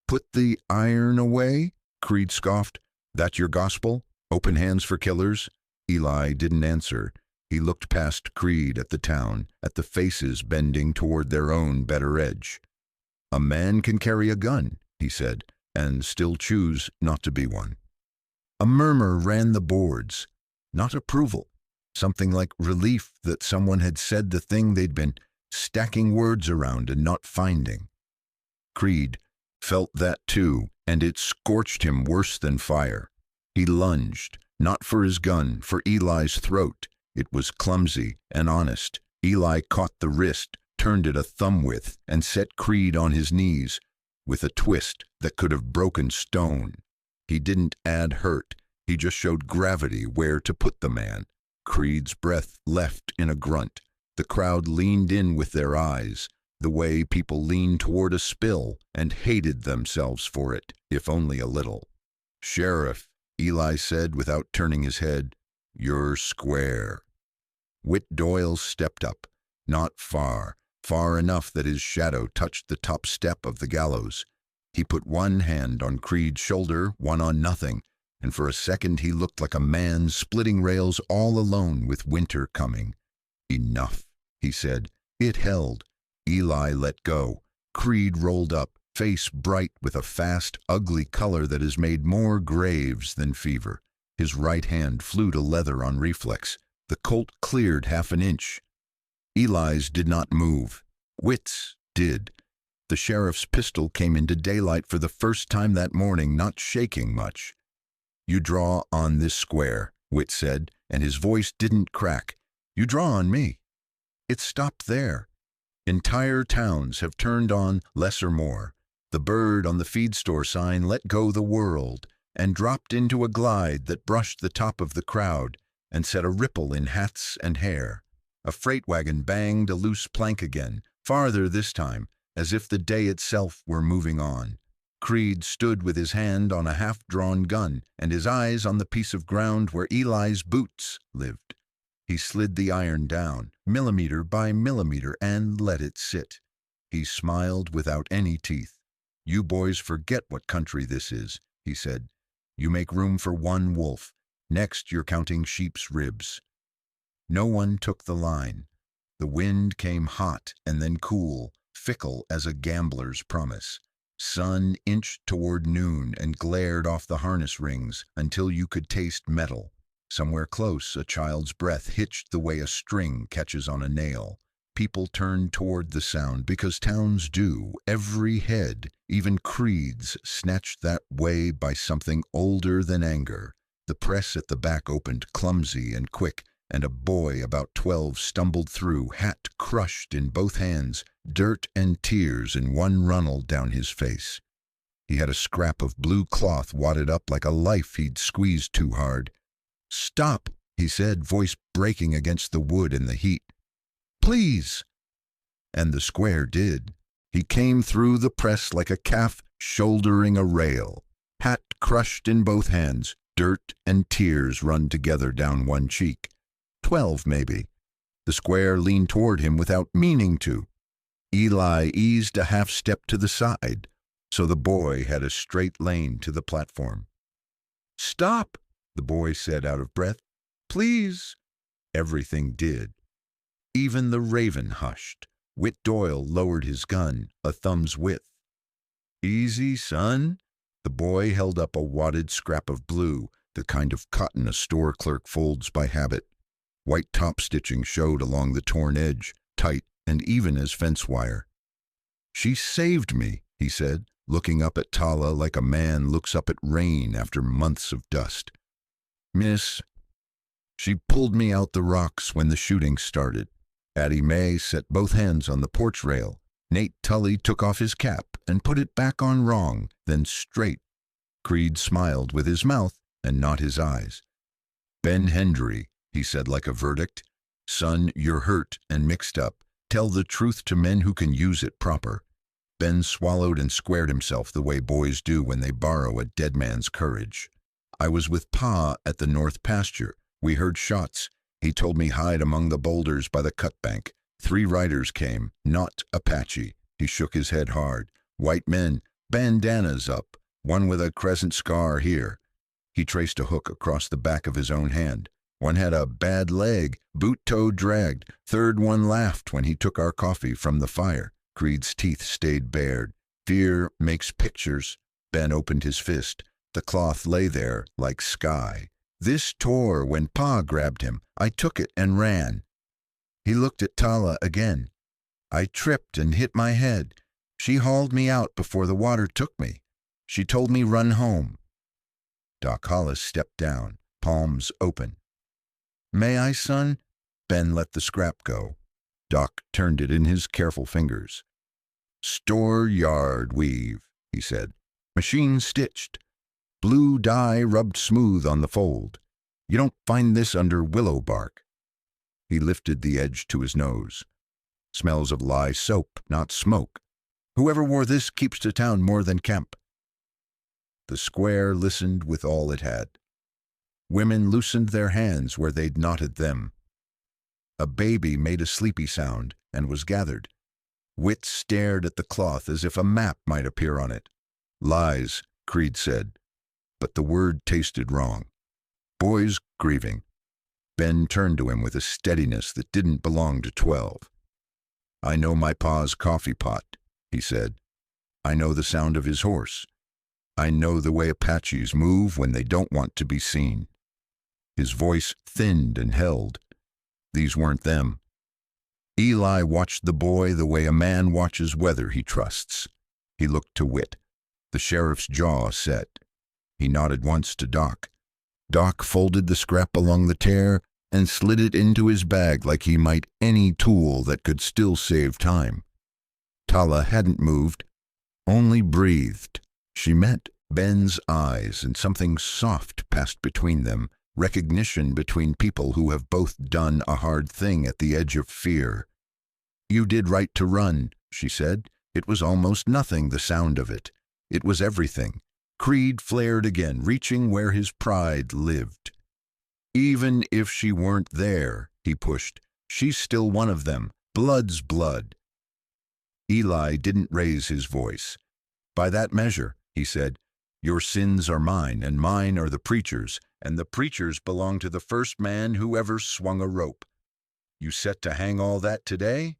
"Put the iron away?" Creed scoffed. "That your gospel? Open hands for killers?" Eli didn't answer. He looked past Creed at the town, at the faces bending toward their own better edge. "A man can carry a gun," he said, "and still choose not to be one." A murmur ran the boards. Not approval. Something like relief that someone had said the thing they'd been stacking words around and not finding. Creed felt that too, and it scorched him worse than fire. He lunged, not for his gun, for Eli's throat. It was clumsy and honest. Eli caught the wrist, turned it a thumb width, and set Creed on his knees with a twist that could have broken stone. He didn't add hurt. He just showed gravity where to put the man. Creed's breath left in a grunt. The crowd leaned in with their eyes, the way people lean toward a spill, and hated themselves for it, if only a little. "Sheriff," Eli said without turning his head, "you're square." Whit Doyle stepped up, not far, far enough that his shadow touched the top step of the gallows. He put one hand on Creed's shoulder, one on nothing, and for a second he looked like a man splitting rails all alone with winter coming. "Enough," he said. It held. Eli let go. Creed rolled up, face bright with a fast, ugly color that has made more graves than fever. His right hand flew to leather on reflex. The colt cleared half an inch. Eli's did not move. Whit's did. The sheriff's pistol came into daylight for the first time that morning, not shaking much. "You draw on this square," Whit said, and his voice didn't crack. "You draw on me." It stopped there. Entire towns have turned on less or more. The bird on the feed store sign let go the world and dropped into a glide that brushed the top of the crowd and set a ripple in hats and hair. A freight wagon banged a loose plank again, farther this time, as if the day itself were moving on. Creed stood with his hand on a half-drawn gun and his eyes on the piece of ground where Eli's boots lived. He slid the iron down, millimeter by millimeter, and let it sit. He smiled without any teeth. "You boys forget what country this is," he said. "You make room for one wolf. Next you're counting sheep's ribs." No one took the line. The wind came hot and then cool, fickle as a gambler's promise. Sun inched toward noon and glared off the harness rings until you could taste metal. Somewhere close, a child's breath hitched the way a string catches on a nail. People turned toward the sound because towns do. Every head, even Creed's, snatched that way by something older than anger. The press at the back opened clumsy and quick, and a boy about 12 stumbled through, hat crushed in both hands, dirt and tears in one runnel down his face. He had a scrap of blue cloth wadded up like a life he'd squeezed too hard. "Stop," he said, voice breaking against the wood in the heat. "Please." And the square did. He came through the press like a calf shouldering a rail, hat crushed in both hands, dirt and tears run together down one cheek. 12, maybe. The square leaned toward him without meaning to. Eli eased a half step to the side, so the boy had a straight lane to the platform. "Stop," the boy said out of breath. "Please." Everything did. Even the raven hushed. Whit Doyle lowered his gun, a thumb's width. "Easy, son." The boy held up a wadded scrap of blue, the kind of cotton a store clerk folds by habit. White top stitching showed along the torn edge, tight and even as fence wire. "She saved me," he said, looking up at Tala like a man looks up at rain after months of dust. "Miss, she pulled me out the rocks when the shooting started." Addie Mae set both hands on the porch rail. Nate Tully took off his cap and put it back on wrong, then straight. Creed smiled with his mouth and not his eyes. "Ben Hendry," he said like a verdict. "Son, you're hurt and mixed up. Tell the truth to men who can use it proper." Ben swallowed and squared himself the way boys do when they borrow a dead man's courage. "I was with Pa at the north pasture. We heard shots. He told me hide among the boulders by the cut bank. 3 riders came, not Apache." He shook his head hard. "White men, bandanas up, one with a crescent scar here." He traced a hook across the back of his own hand. "One had a bad leg, boot toe dragged. 3rd one laughed when he took our coffee from the fire." Creed's teeth stayed bared. "Fear makes pictures." Ben opened his fist. The cloth lay there like sky. "This tore when Pa grabbed him. I took it and ran." He looked at Tala again. "I tripped and hit my head. She hauled me out before the water took me. She told me run home." Doc Hollis stepped down, palms open. "May I, son?" Ben let the scrap go. Doc turned it in his careful fingers. "Store yard weave," he said. "Machine stitched. Blue dye rubbed smooth on the fold. You don't find this under willow bark." He lifted the edge to his nose. "Smells of lye soap, not smoke. Whoever wore this keeps to town more than camp." The square listened with all it had. Women loosened their hands where they'd knotted them. A baby made a sleepy sound and was gathered. Whit stared at the cloth as if a map might appear on it. "Lies," Creed said, but the word tasted wrong. "Boys grieving." Ben turned to him with a steadiness that didn't belong to 12. "I know my pa's coffee pot," he said. "I know the sound of his horse. I know the way Apaches move when they don't want to be seen." His voice thinned and held. These weren't them. Eli watched the boy the way a man watches weather he trusts. He looked to Whit. The sheriff's jaw set. He nodded once to Doc. Doc folded the scrap along the tear and slid it into his bag like he might any tool that could still save time. Tala hadn't moved, only breathed. She met Ben's eyes, and something soft passed between them, recognition between people who have both done a hard thing at the edge of fear. "You did right to run," she said. It was almost nothing, the sound of it. It was everything. Creed flared again, reaching where his pride lived. "Even if she weren't there," he pushed, "she's still one of them. Blood's blood." Eli didn't raise his voice. "By that measure," he said, "your sins are mine, and mine are the preacher's, and the preacher's belong to the first man who ever swung a rope. You set to hang all that today?"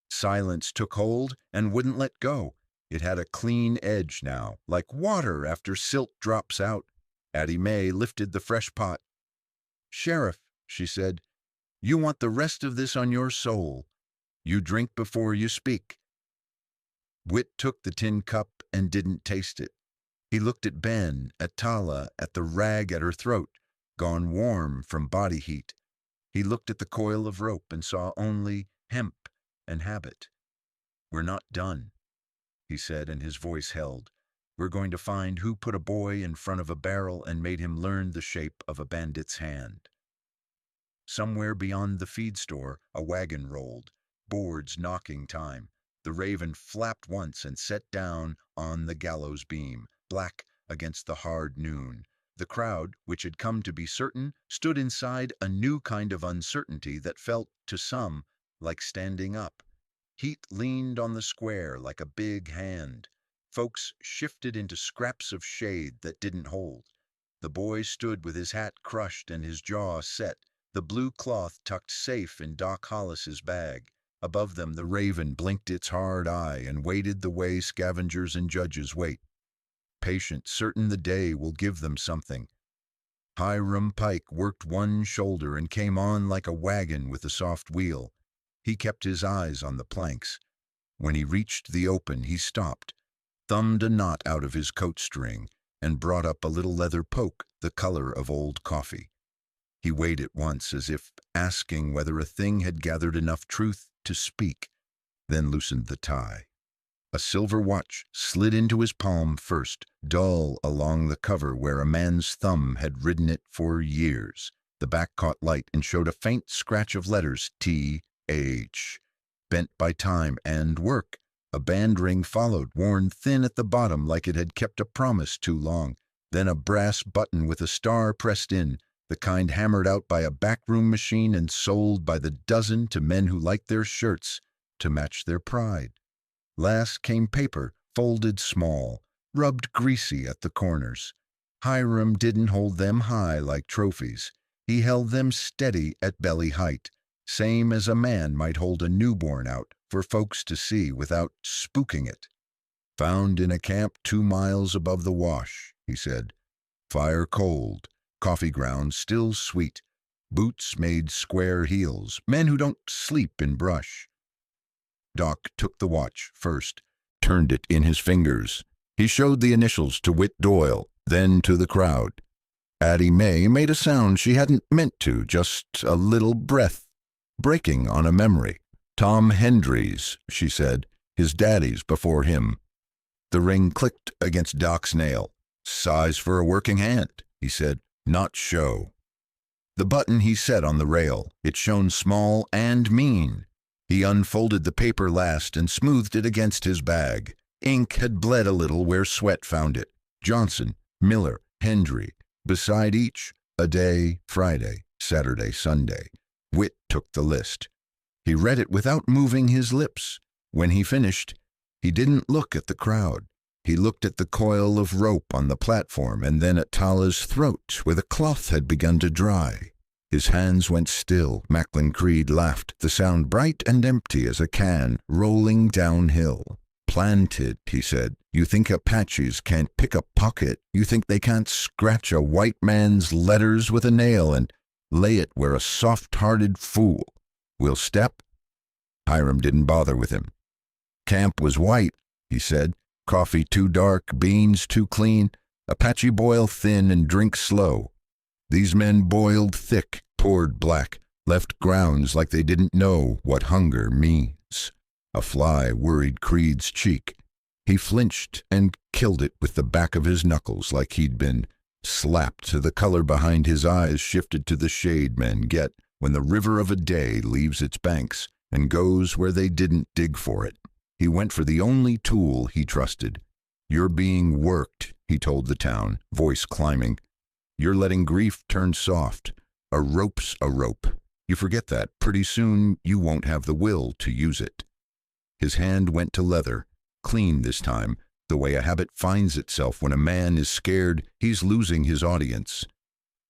Silence took hold and wouldn't let go. It had a clean edge now, like water after silt drops out. Addie Mae lifted the fresh pot. "Sheriff," she said, "you want the rest of this on your soul. You drink before you speak." Whit took the tin cup and didn't taste it. He looked at Ben, at Tala, at the rag at her throat, gone warm from body heat. He looked at the coil of rope and saw only hemp and habit. "We're not done," he said, and his voice held. "We're going to find who put a boy in front of a barrel and made him learn the shape of a bandit's hand." Somewhere beyond the feed store, a wagon rolled, boards knocking time. The raven flapped once and set down on the gallows beam, black against the hard noon. The crowd, which had come to be certain, stood inside a new kind of uncertainty that felt, to some, like standing up. Heat leaned on the square like a big hand. Folks shifted into scraps of shade that didn't hold. The boy stood with his hat crushed and his jaw set, the blue cloth tucked safe in Doc Hollis's bag. Above them the raven blinked its hard eye and waited the way scavengers and judges wait, patient, certain the day will give them something. Hiram Pike worked one shoulder and came on like a wagon with a soft wheel. He kept his eyes on the planks. When he reached the open, he stopped, thumbed a knot out of his coat string, and brought up a little leather poke the color of old coffee. He weighed it once as if asking whether a thing had gathered enough truth to speak, then loosened the tie. A silver watch slid into his palm first, dull along the cover where a man's thumb had ridden it for years. The back caught light and showed a faint scratch of letters T.H., bent by time and work. A band ring followed, worn thin at the bottom like it had kept a promise too long. Then a brass button with a star pressed in, the kind hammered out by a backroom machine and sold by the dozen to men who liked their shirts to match their pride. Last came paper, folded small, rubbed greasy at the corners. Hiram didn't hold them high like trophies. He held them steady at belly height, same as a man might hold a newborn out for folks to see without spooking it. Found in a camp 2 miles above the wash, he said. Fire cold, coffee grounds still sweet, boots made square heels, men who don't sleep in brush. Doc took the watch first, turned it in his fingers. He showed the initials to Whit Doyle, then to the crowd. Addie May made a sound she hadn't meant to, just a little breath, breaking on a memory. Tom Hendry's, she said, his daddy's before him. The ring clicked against Doc's nail. Size for a working hand, he said, not show. The button he set on the rail, it shone small and mean. He unfolded the paper last and smoothed it against his bag. Ink had bled a little where sweat found it. Johnson, Miller, Hendry. Beside each, a day, Friday, Saturday, Sunday. Whit took the list. He read it without moving his lips. When he finished, he didn't look at the crowd. He looked at the coil of rope on the platform and then at Tala's throat, where the cloth had begun to dry. His hands went still. Macklin Creed laughed, the sound bright and empty as a can rolling downhill. Planted, he said. You think Apaches can't pick a pocket? You think they can't scratch a white man's letters with a nail and lay it where a soft-hearted fool will step? Hiram didn't bother with him. Camp was white, he said. Coffee too dark, beans too clean. Apache boil thin and drink slow. These men boiled thick, poured black, left grounds like they didn't know what hunger means. A fly worried Creed's cheek. He flinched and killed it with the back of his knuckles like he'd been slapped. The color behind his eyes shifted to the shade men get when the river of a day leaves its banks and goes where they didn't dig for it. He went for the only tool he trusted. You're being worked, he told the town, voice climbing. You're letting grief turn soft. A rope's a rope. You forget that. Pretty soon you won't have the will to use it. His hand went to leather, clean this time, the way a habit finds itself when a man is scared he's losing his audience.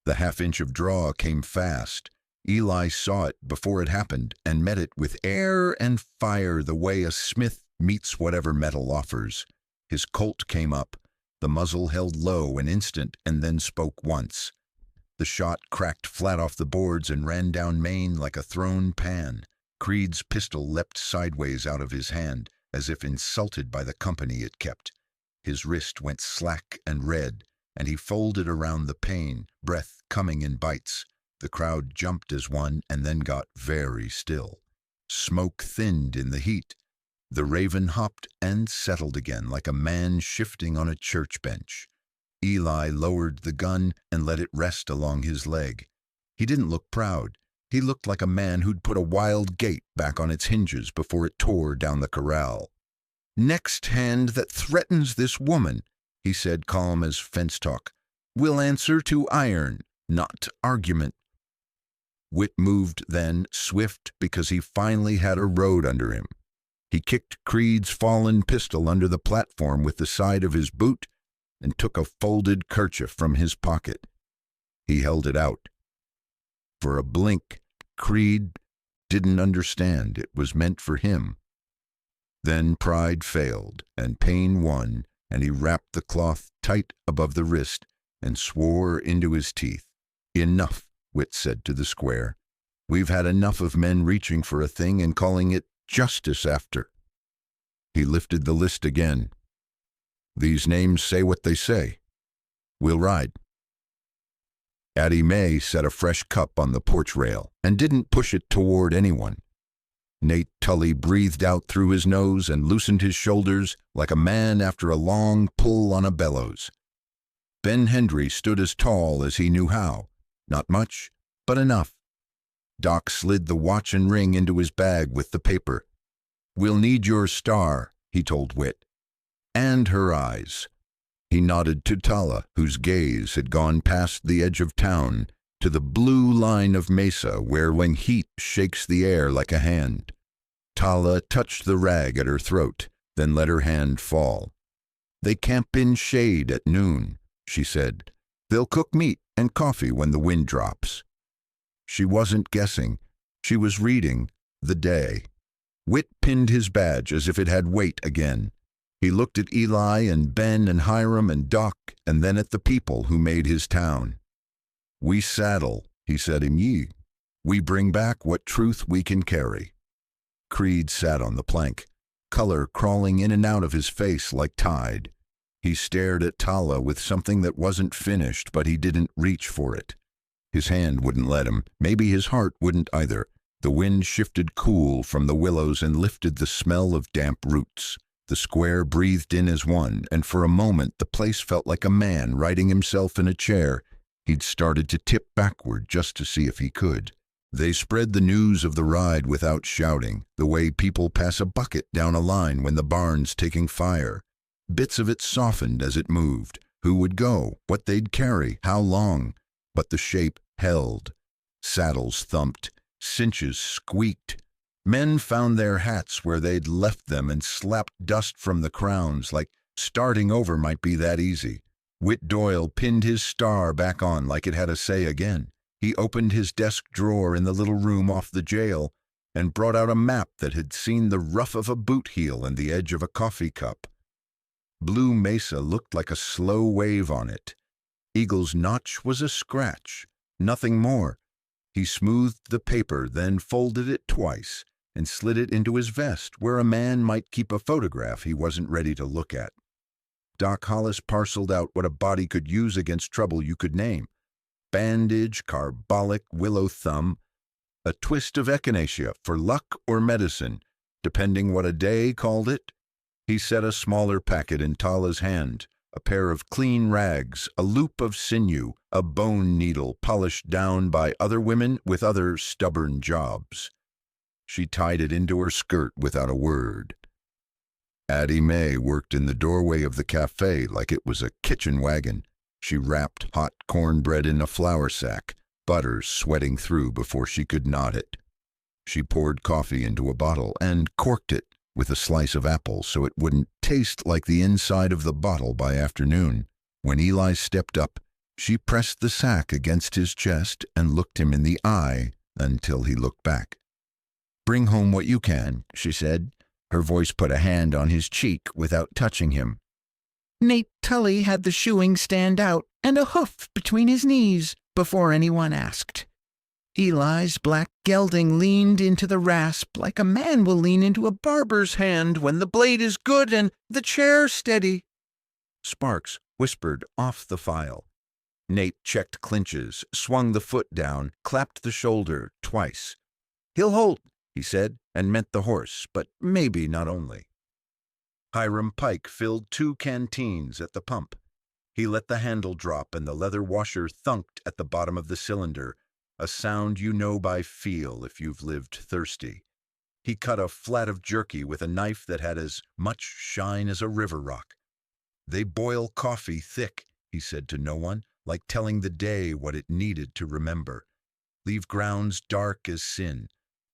The half-inch of draw came fast. Eli saw it before it happened and met it with air and fire the way a smith meets whatever metal offers. His Colt came up. The muzzle held low an instant and then spoke once. The shot cracked flat off the boards and ran down Maine like a thrown pan. Creed's pistol leapt sideways out of his hand, as if insulted by the company it kept. His wrist went slack and red, and he folded around the pain, breath coming in bites. The crowd jumped as one and then got very still. Smoke thinned in the heat. The raven hopped and settled again like a man shifting on a church bench. Eli lowered the gun and let it rest along his leg. He didn't look proud. He looked like a man who'd put a wild gate back on its hinges before it tore down the corral. "Next hand that threatens this woman," he said, calm as fence talk, "will answer to iron, not argument." Whit moved then, swift, because he finally had a road under him. He kicked Creed's fallen pistol under the platform with the side of his boot and took a folded kerchief from his pocket. He held it out. For a blink, Creed didn't understand it was meant for him. Then pride failed, and pain won, and he wrapped the cloth tight above the wrist and swore into his teeth. "Enough," Whit said to the square. "We've had enough of men reaching for a thing and calling it justice after." He lifted the list again. "These names say what they say. We'll ride." Addie May set a fresh cup on the porch rail and didn't push it toward anyone. Nate Tully breathed out through his nose and loosened his shoulders like a man after a long pull on a bellows. Ben Hendry stood as tall as he knew how. Not much, but enough. Doc slid the watch and ring into his bag with the paper. "We'll need your star," he told Whit. "And her eyes." He nodded to Tala, whose gaze had gone past the edge of town to the blue line of mesa where when heat shakes the air like a hand. Tala touched the rag at her throat, then let her hand fall. "They camp in shade at noon," she said. "They'll cook meat and coffee when the wind drops." She wasn't guessing. She was reading the day. Whit pinned his badge as if it had weight again. He looked at Eli and Ben and Hiram and Doc, and then at the people who made his town. "We saddle," he said in Ye. "We bring back what truth we can carry." Creed sat on the plank, color crawling in and out of his face like tide. He stared at Tala with something that wasn't finished, but he didn't reach for it. His hand wouldn't let him. Maybe his heart wouldn't either. The wind shifted cool from the willows and lifted the smell of damp roots. The square breathed in as one, and for a moment the place felt like a man righting himself in a chair. He'd started to tip backward just to see if he could. They spread the news of the ride without shouting, the way people pass a bucket down a line when the barn's taking fire. Bits of it softened as it moved. Who would go, what they'd carry, how long. But the shape held. Saddles thumped. Cinches squeaked. Men found their hats where they'd left them and slapped dust from the crowns, like starting over might be that easy. Whit Doyle pinned his star back on like it had a say again. He opened his desk drawer in the little room off the jail and brought out a map that had seen the rough of a boot heel and the edge of a coffee cup. Blue Mesa looked like a slow wave on it. Eagle's Notch was a scratch, nothing more. He smoothed the paper, then folded it twice and slid it into his vest, where a man might keep a photograph he wasn't ready to look at. Doc Hollis parceled out what a body could use against trouble you could name. Bandage, carbolic, willow thumb, a twist of echinacea for luck or medicine, depending what a day called it. He set a smaller packet in Tala's hand, a pair of clean rags, a loop of sinew, a bone needle polished down by other women with other stubborn jobs. She tied it into her skirt without a word. Addie May worked in the doorway of the cafe like it was a kitchen wagon. She wrapped hot cornbread in a flour sack, butter sweating through before she could knot it. She poured coffee into a bottle and corked it with a slice of apple so it wouldn't taste like the inside of the bottle by afternoon. When Eli stepped up, she pressed the sack against his chest and looked him in the eye until he looked back. "Bring home what you can," she said. Her voice put a hand on his cheek without touching him. "Nate Tully had the shoeing stand out and a hoof between his knees before anyone asked. Eli's black gelding leaned into the rasp like a man will lean into a barber's hand when the blade is good and the chair steady." Sparks whispered off the file. Nate checked clinches, swung the foot down, clapped the shoulder twice. "He'll hold," he said, and meant the horse, but maybe not only. Hiram Pike filled 2 canteens at the pump. He let the handle drop and the leather washer thunked at the bottom of the cylinder, a sound you know by feel if you've lived thirsty. He cut a flat of jerky with a knife that had as much shine as a river rock. "They boil coffee thick," he said to no one, like telling the day what it needed to remember. "Leave grounds dark as sin.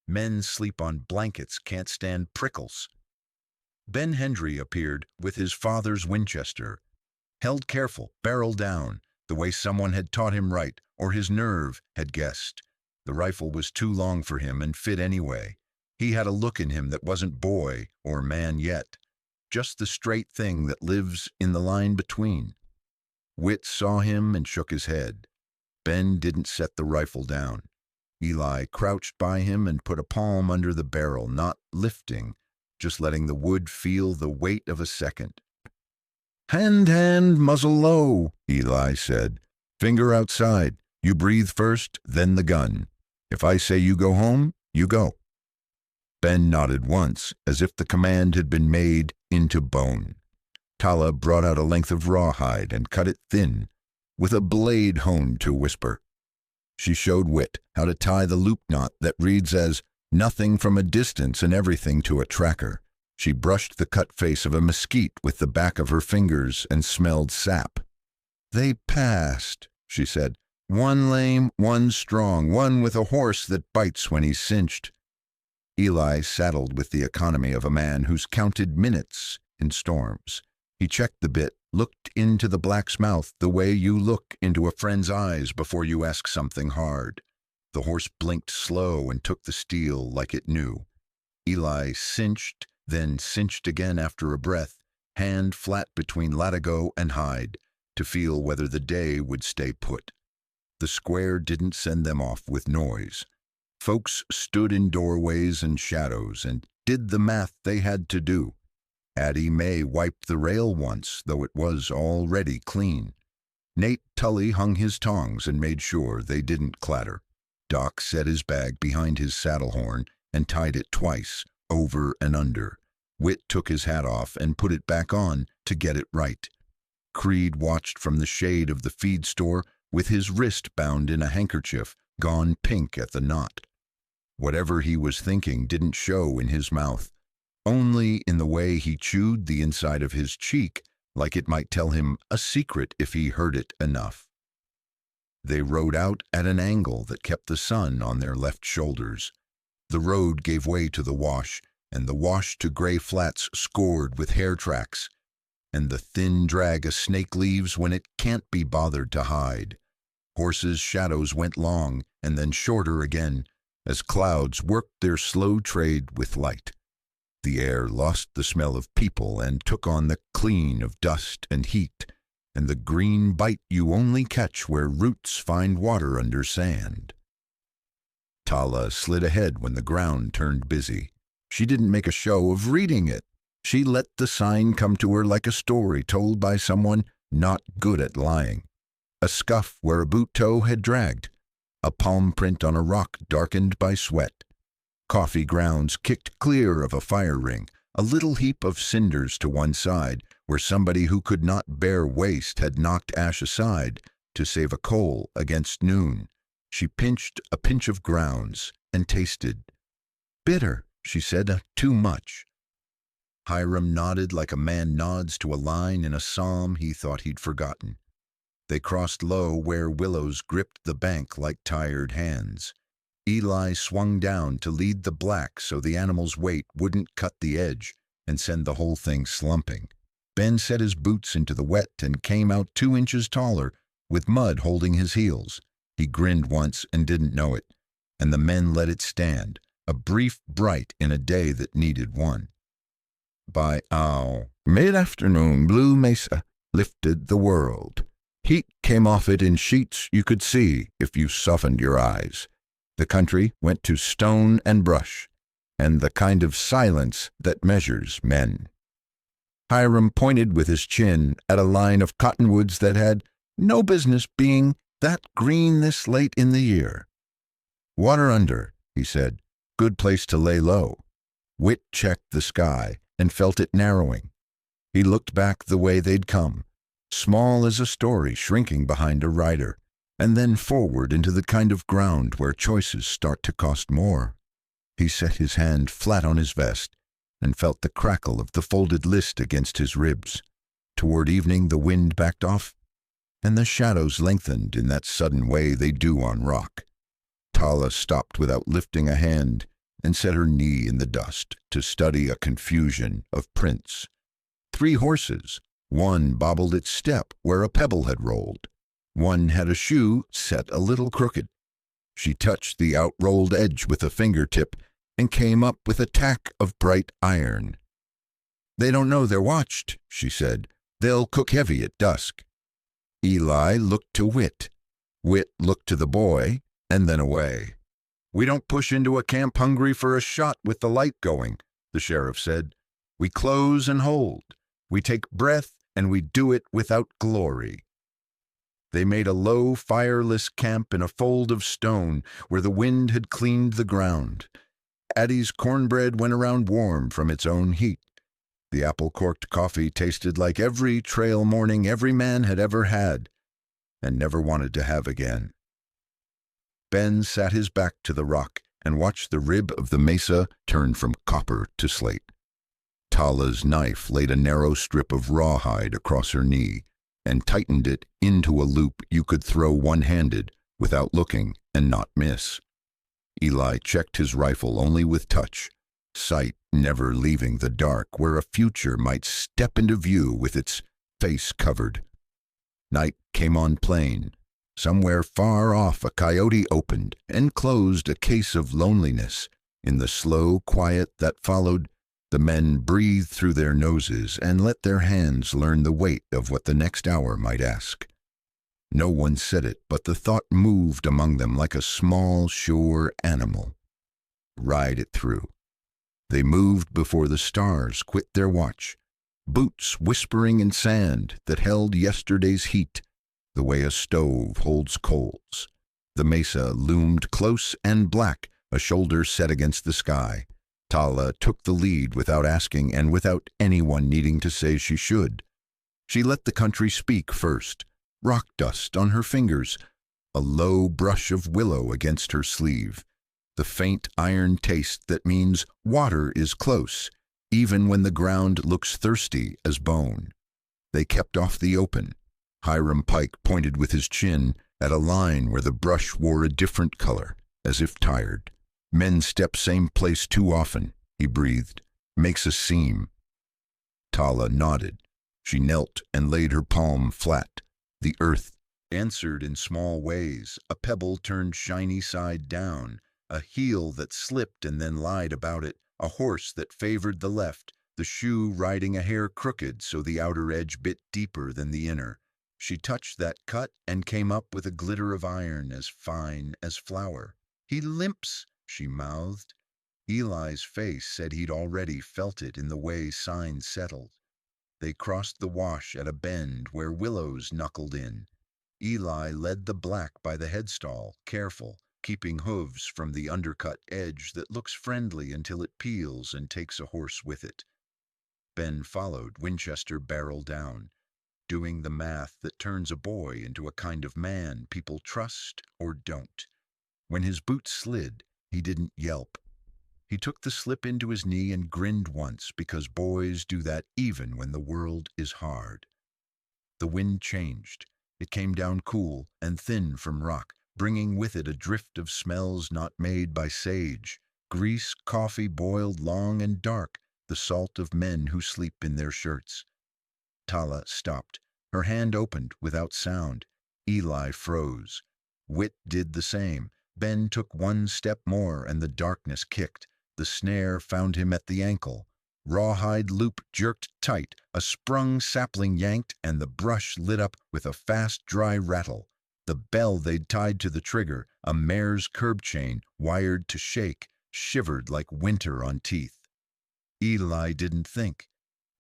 Men sleep on blankets, can't stand prickles." Ben Hendry appeared with his father's Winchester. Held careful, barrel down, the way someone had taught him right, or his nerve had guessed. The rifle was too long for him and fit anyway. He had a look in him that wasn't boy or man yet, just the straight thing that lives in the line between. Whit saw him and shook his head. Ben didn't set the rifle down. Eli crouched by him and put a palm under the barrel, not lifting, just letting the wood feel the weight of a second. Hand, muzzle low," Eli said. "Finger outside. You breathe first, then the gun. If I say you go home, you go." Ben nodded once, as if the command had been made into bone. Tala brought out a length of rawhide and cut it thin, with a blade honed to whisper. She showed Whit how to tie the loop knot that reads as nothing from a distance and everything to a tracker. She brushed the cut face of a mesquite with the back of her fingers and smelled sap. "They passed," she said. "One lame, one strong, one with a horse that bites when he's cinched." Eli saddled with the economy of a man who's counted minutes in storms. He checked the bit, looked into the black's mouth the way you look into a friend's eyes before you ask something hard. The horse blinked slow and took the steel like it knew. Eli cinched, then cinched again after a breath, hand flat between latigo and hide, to feel whether the day would stay put. The square didn't send them off with noise. Folks stood in doorways and shadows and did the math they had to do. Addie May wiped the rail once, though it was already clean. Nate Tully hung his tongs and made sure they didn't clatter. Doc set his bag behind his saddle horn and tied it twice, over and under. Whit took his hat off and put it back on to get it right. Creed watched from the shade of the feed store with his wrist bound in a handkerchief, gone pink at the knot. Whatever he was thinking didn't show in his mouth, only in the way he chewed the inside of his cheek, like it might tell him a secret if he heard it enough. They rode out at an angle that kept the sun on their left shoulders. The road gave way to the wash, and the wash to gray flats scored with hair tracks, and the thin drag a snake leaves when it can't be bothered to hide. Horses' shadows went long and then shorter again, as clouds worked their slow trade with light. The air lost the smell of people and took on the clean of dust and heat, and the green bite you only catch where roots find water under sand. Tala slid ahead when the ground turned busy. She didn't make a show of reading it. She let the sign come to her like a story told by someone not good at lying. A scuff where a boot toe had dragged. A palm print on a rock darkened by sweat. Coffee grounds kicked clear of a fire ring, a little heap of cinders to one side, where somebody who could not bear waste had knocked ash aside to save a coal against noon. She pinched a pinch of grounds and tasted. "Bitter," she said, "too much." Hiram nodded like a man nods to a line in a psalm he thought he'd forgotten. They crossed low where willows gripped the bank like tired hands. Eli swung down to lead the black so the animal's weight wouldn't cut the edge and send the whole thing slumping. Ben set his boots into the wet and came out 2 inches taller, with mud holding his heels. He grinned once and didn't know it, and the men let it stand, a brief bright in a day that needed one. By mid-afternoon, Blue Mesa lifted the world. Heat came off it in sheets you could see if you softened your eyes. The country went to stone and brush, and the kind of silence that measures men. Hiram pointed with his chin at a line of cottonwoods that had no business being that green this late in the year. "Water under," he said. "Good place to lay low." Whit checked the sky and felt it narrowing. He looked back the way they'd come, small as a story shrinking behind a rider. and then forward into the kind of ground where choices start to cost more. He set his hand flat on his vest and felt the crackle of the folded list against his ribs. Toward evening the wind backed off, and the shadows lengthened in that sudden way they do on rock. Tala stopped without lifting a hand and set her knee in the dust to study a confusion of prints. 3 horses. One bobbled its step where a pebble had rolled. One had a shoe set a little crooked. She touched the outrolled edge with a fingertip and came up with a tack of bright iron. "They don't know they're watched," she said. "They'll cook heavy at dusk." Eli looked to Wit. Wit looked to the boy, and then away. "We don't push into a camp hungry for a shot with the light going," the sheriff said. "We close and hold. We take breath, and we do it without glory." They made a low, fireless camp in a fold of stone where the wind had cleaned the ground. Addie's cornbread went around warm from its own heat. The apple-corked coffee tasted like every trail morning every man had ever had and never wanted to have again. Ben sat his back to the rock and watched the rib of the mesa turn from copper to slate. Tala's knife laid a narrow strip of rawhide across her knee and tightened it into a loop you could throw one-handed without looking and not miss. Eli checked his rifle only with touch, sight never leaving the dark where a future might step into view with its face covered. Night came on plain. Somewhere far off a coyote opened and closed a case of loneliness. In the slow quiet that followed, the men breathed through their noses and let their hands learn the weight of what the next hour might ask. No one said it, but the thought moved among them like a small, sure animal. Ride it through. They moved before the stars quit their watch, boots whispering in sand that held yesterday's heat, the way a stove holds coals. The mesa loomed close and black, a shoulder set against the sky. Tala took the lead without asking and without anyone needing to say she should. She let the country speak first. Rock dust on her fingers, a low brush of willow against her sleeve, the faint iron taste that means water is close, even when the ground looks thirsty as bone. They kept off the open. Hiram Pike pointed with his chin at a line where the brush wore a different color, as if tired. "Men step same place too often," he breathed. "Makes a seam." Tala nodded. She knelt and laid her palm flat. The earth answered in small ways. A pebble turned shiny side down, a heel that slipped and then lied about it, a horse that favored the left, the shoe riding a hair crooked so the outer edge bit deeper than the inner. She touched that cut and came up with a glitter of iron as fine as flour. "He limps," she mouthed. Eli's face said he'd already felt it in the way signs settled. They crossed the wash at a bend where willows knuckled in. Eli led the black by the headstall, careful, keeping hooves from the undercut edge that looks friendly until it peels and takes a horse with it. Ben followed, Winchester barrel down, doing the math that turns a boy into a kind of man people trust or don't. When his boots slid, he didn't yelp. He took the slip into his knee and grinned once, because boys do that even when the world is hard. The wind changed. It came down cool and thin from rock, bringing with it a drift of smells not made by sage, grease, coffee boiled long and dark, the salt of men who sleep in their shirts. Tala stopped. Her hand opened without sound. Eli froze. Wit did the same. Ben took one step more and the darkness kicked. The snare found him at the ankle. Rawhide loop jerked tight, a sprung sapling yanked, and the brush lit up with a fast, dry rattle. The bell they'd tied to the trigger, a mare's curb chain, wired to shake, shivered like winter on teeth. Eli didn't think.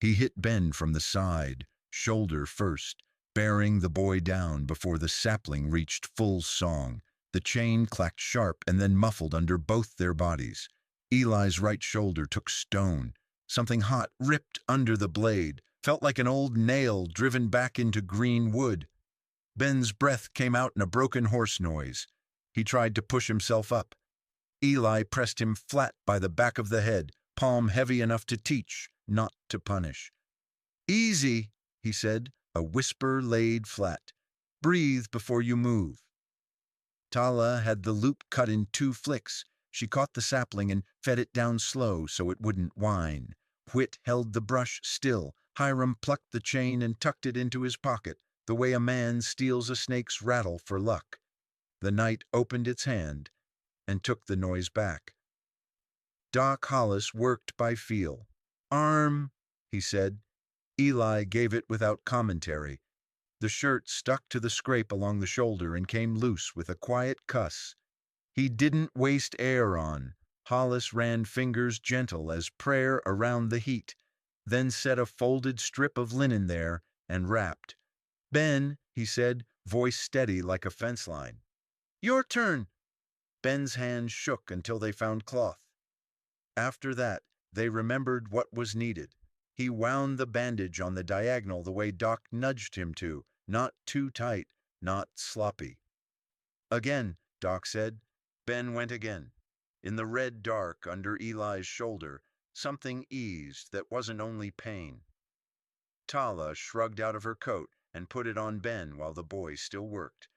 He hit Ben from the side, shoulder first, bearing the boy down before the sapling reached full song. The chain clacked sharp and then muffled under both their bodies. Eli's right shoulder took stone. Something hot ripped under the blade, felt like an old nail driven back into green wood. Ben's breath came out in a broken horse noise. He tried to push himself up. Eli pressed him flat by the back of the head, palm heavy enough to teach, not to punish. "Easy," he said, a whisper laid flat. "Breathe before you move." Tala had the loop cut in 2 flicks. She caught the sapling and fed it down slow so it wouldn't whine. Whit held the brush still. Hiram plucked the chain and tucked it into his pocket, the way a man steals a snake's rattle for luck. The night opened its hand and took the noise back. Doc Hollis worked by feel. "Arm," he said. Eli gave it without commentary. The shirt stuck to the scrape along the shoulder and came loose with a quiet cuss. He didn't waste air on. Hollis ran fingers gentle as prayer around the heat, then set a folded strip of linen there and wrapped. "Ben," he said, voice steady like a fence line. "Your turn." Ben's hands shook until they found cloth. After that, they remembered what was needed. He wound the bandage on the diagonal the way Doc nudged him to, not too tight, not sloppy. "Again," Doc said. Ben went again. In the red dark under Eli's shoulder, something eased that wasn't only pain. Tala shrugged out of her coat and put it on Ben while the boy still worked.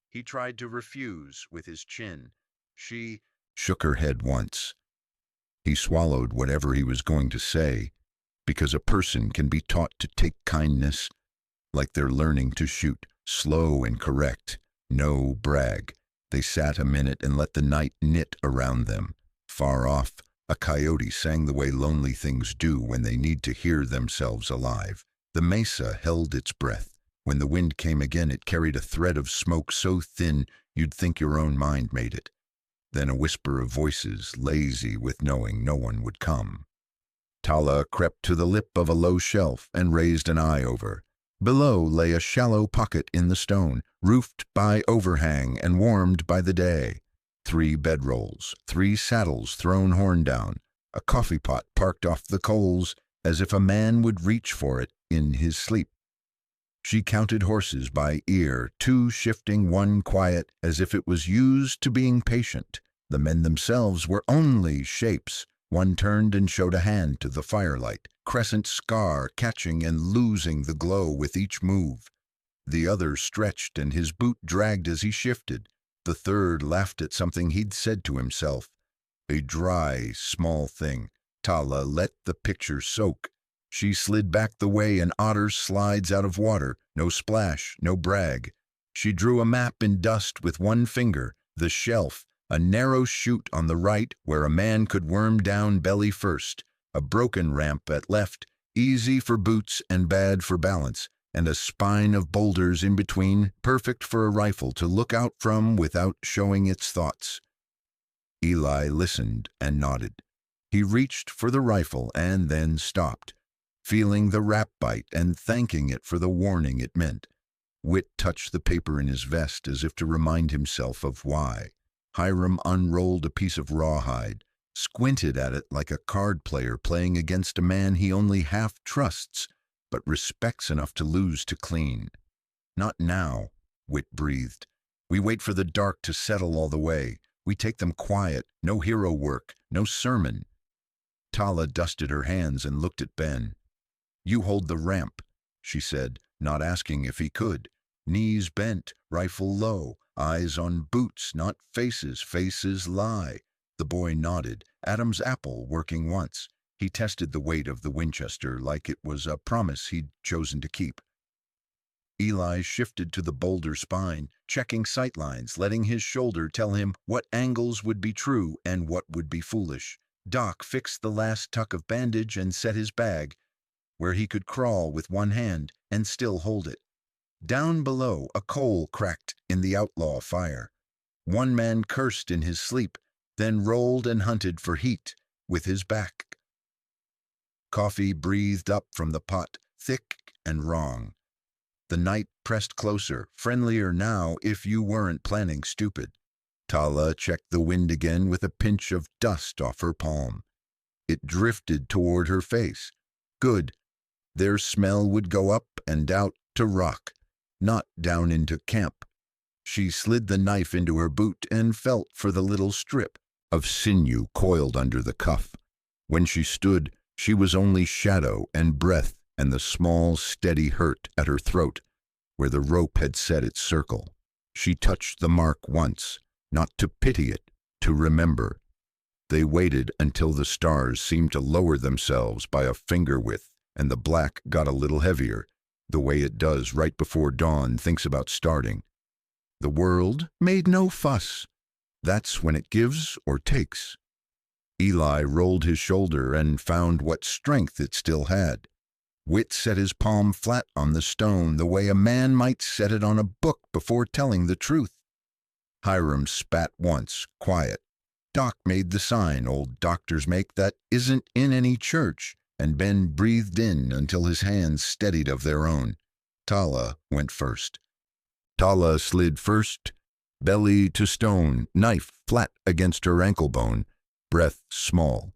He tried to refuse with his chin. She shook her head once. He swallowed whatever he was going to say, because a person can be taught to take kindness like they're learning to shoot, slow and correct, no brag. They sat a minute and let the night knit around them. Far off, a coyote sang the way lonely things do when they need to hear themselves alive. The mesa held its breath. When the wind came again, it carried a thread of smoke so thin you'd think your own mind made it. Then a whisper of voices, lazy with knowing no one would come. Tala crept to the lip of a low shelf and raised an eye over. Below lay a shallow pocket in the stone, roofed by overhang and warmed by the day. 3 bedrolls, 3 saddles thrown horn down, a coffee pot parked off the coals as if a man would reach for it in his sleep. She counted horses by ear, 2 shifting, 1 quiet, as if it was used to being patient. The men themselves were only shapes. One turned and showed a hand to the firelight, crescent scar catching and losing the glow with each move. The other stretched and his boot dragged as he shifted. The third laughed at something he'd said to himself. A dry, small thing. Tala let the picture soak. She slid back the way an otter slides out of water. No splash, no brag. She drew a map in dust with 1 finger, the shelf, a narrow chute on the right where a man could worm down belly first, a broken ramp at left, easy for boots and bad for balance, and a spine of boulders in between, perfect for a rifle to look out from without showing its thoughts. Eli listened and nodded. He reached for the rifle and then stopped, feeling the rap bite and thanking it for the warning it meant. Whit touched the paper in his vest as if to remind himself of why. Hiram unrolled a piece of rawhide, squinted at it like a card player playing against a man he only half trusts, but respects enough to lose to clean. "Not now," Whit breathed. "We wait for the dark to settle all the way. We take them quiet, no hero work, no sermon." Tala dusted her hands and looked at Ben. "You hold the ramp," she said, not asking if he could. Knees bent, rifle low, eyes on boots, not faces. Faces lie. The boy nodded. Adam's apple working once. He tested the weight of the Winchester like it was a promise he'd chosen to keep. Eli shifted to the boulder spine, checking sightlines, letting his shoulder tell him what angles would be true and what would be foolish. Doc fixed the last tuck of bandage and set his bag, where he could crawl with 1 hand and still hold it. Down below, a coal cracked in the outlaw fire. 1 man cursed in his sleep, then rolled and hunted for heat with his back. Coffee breathed up from the pot, thick and wrong. The night pressed closer, friendlier now if you weren't planning stupid. Tala checked the wind again with a pinch of dust off her palm. It drifted toward her face. Good. Their smell would go up and out to rock. not down into camp. She slid the knife into her boot and felt for the little strip of sinew coiled under the cuff. When she stood, she was only shadow and breath and the small, steady hurt at her throat, where the rope had set its circle. She touched the mark once, not to pity it, to remember. They waited until the stars seemed to lower themselves by a finger width, and the black got a little heavier, the way it does right before dawn thinks about starting. The world made no fuss. That's when it gives or takes. Eli rolled his shoulder and found what strength it still had. Wit set his palm flat on the stone the way a man might set it on a book before telling the truth. Hiram spat once, quiet. Doc made the sign old doctors make that isn't in any church, and Ben breathed in until his hands steadied of their own. Tala went first. Tala slid first, belly to stone, knife flat against her ankle bone, breath small.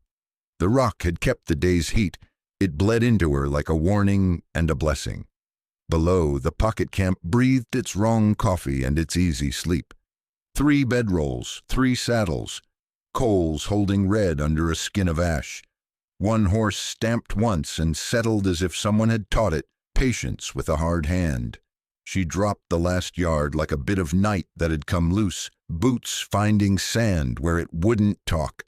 The rock had kept the day's heat. It bled into her like a warning and a blessing. Below, the pocket camp breathed its wrong coffee and its easy sleep. 3 bedrolls, 3 saddles, coals holding red under a skin of ash. 1 horse stamped once and settled as if someone had taught it patience with a hard hand. She dropped the last yard like a bit of night that had come loose, boots finding sand where it wouldn't talk.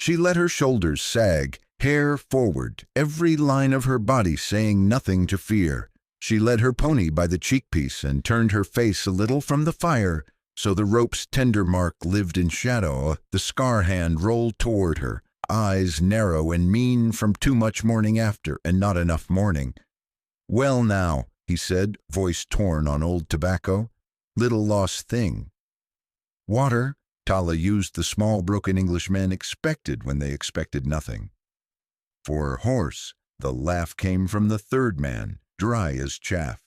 She let her shoulders sag, hair forward, every line of her body saying nothing to fear. She led her pony by the cheekpiece and turned her face a little from the fire, so the rope's tender mark lived in shadow. The scar hand rolled toward her, eyes narrow and mean from too much morning after and not enough morning. "Well now," he said, voice torn on old tobacco, "little lost thing." "Water," Tala used the small broken Englishmen expected when they expected nothing. For horse, the laugh came from the third man, dry as chaff.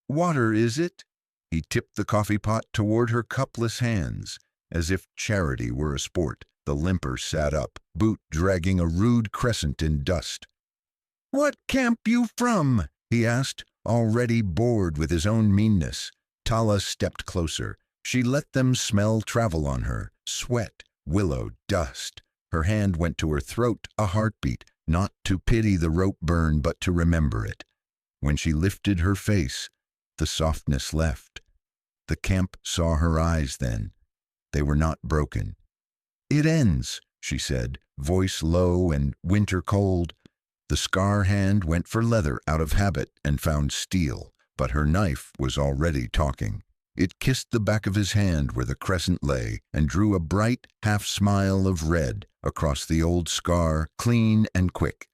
"Water, is it?" He tipped the coffee pot toward her cupless hands, as if charity were a sport. The limper sat up, boot dragging a rude crescent in dust. "What camp you from?" he asked, already bored with his own meanness. Tala stepped closer. She let them smell travel on her, sweat, willow, dust. Her hand went to her throat, a heartbeat, not to pity the rope burn but to remember it. When she lifted her face, the softness left. The camp saw her eyes then. They were not broken. "It ends," she said, voice low and winter cold. The scar hand went for leather out of habit and found steel, but her knife was already talking. It kissed the back of his hand where the crescent lay and drew a bright half-smile of red across the old scar, clean and quick.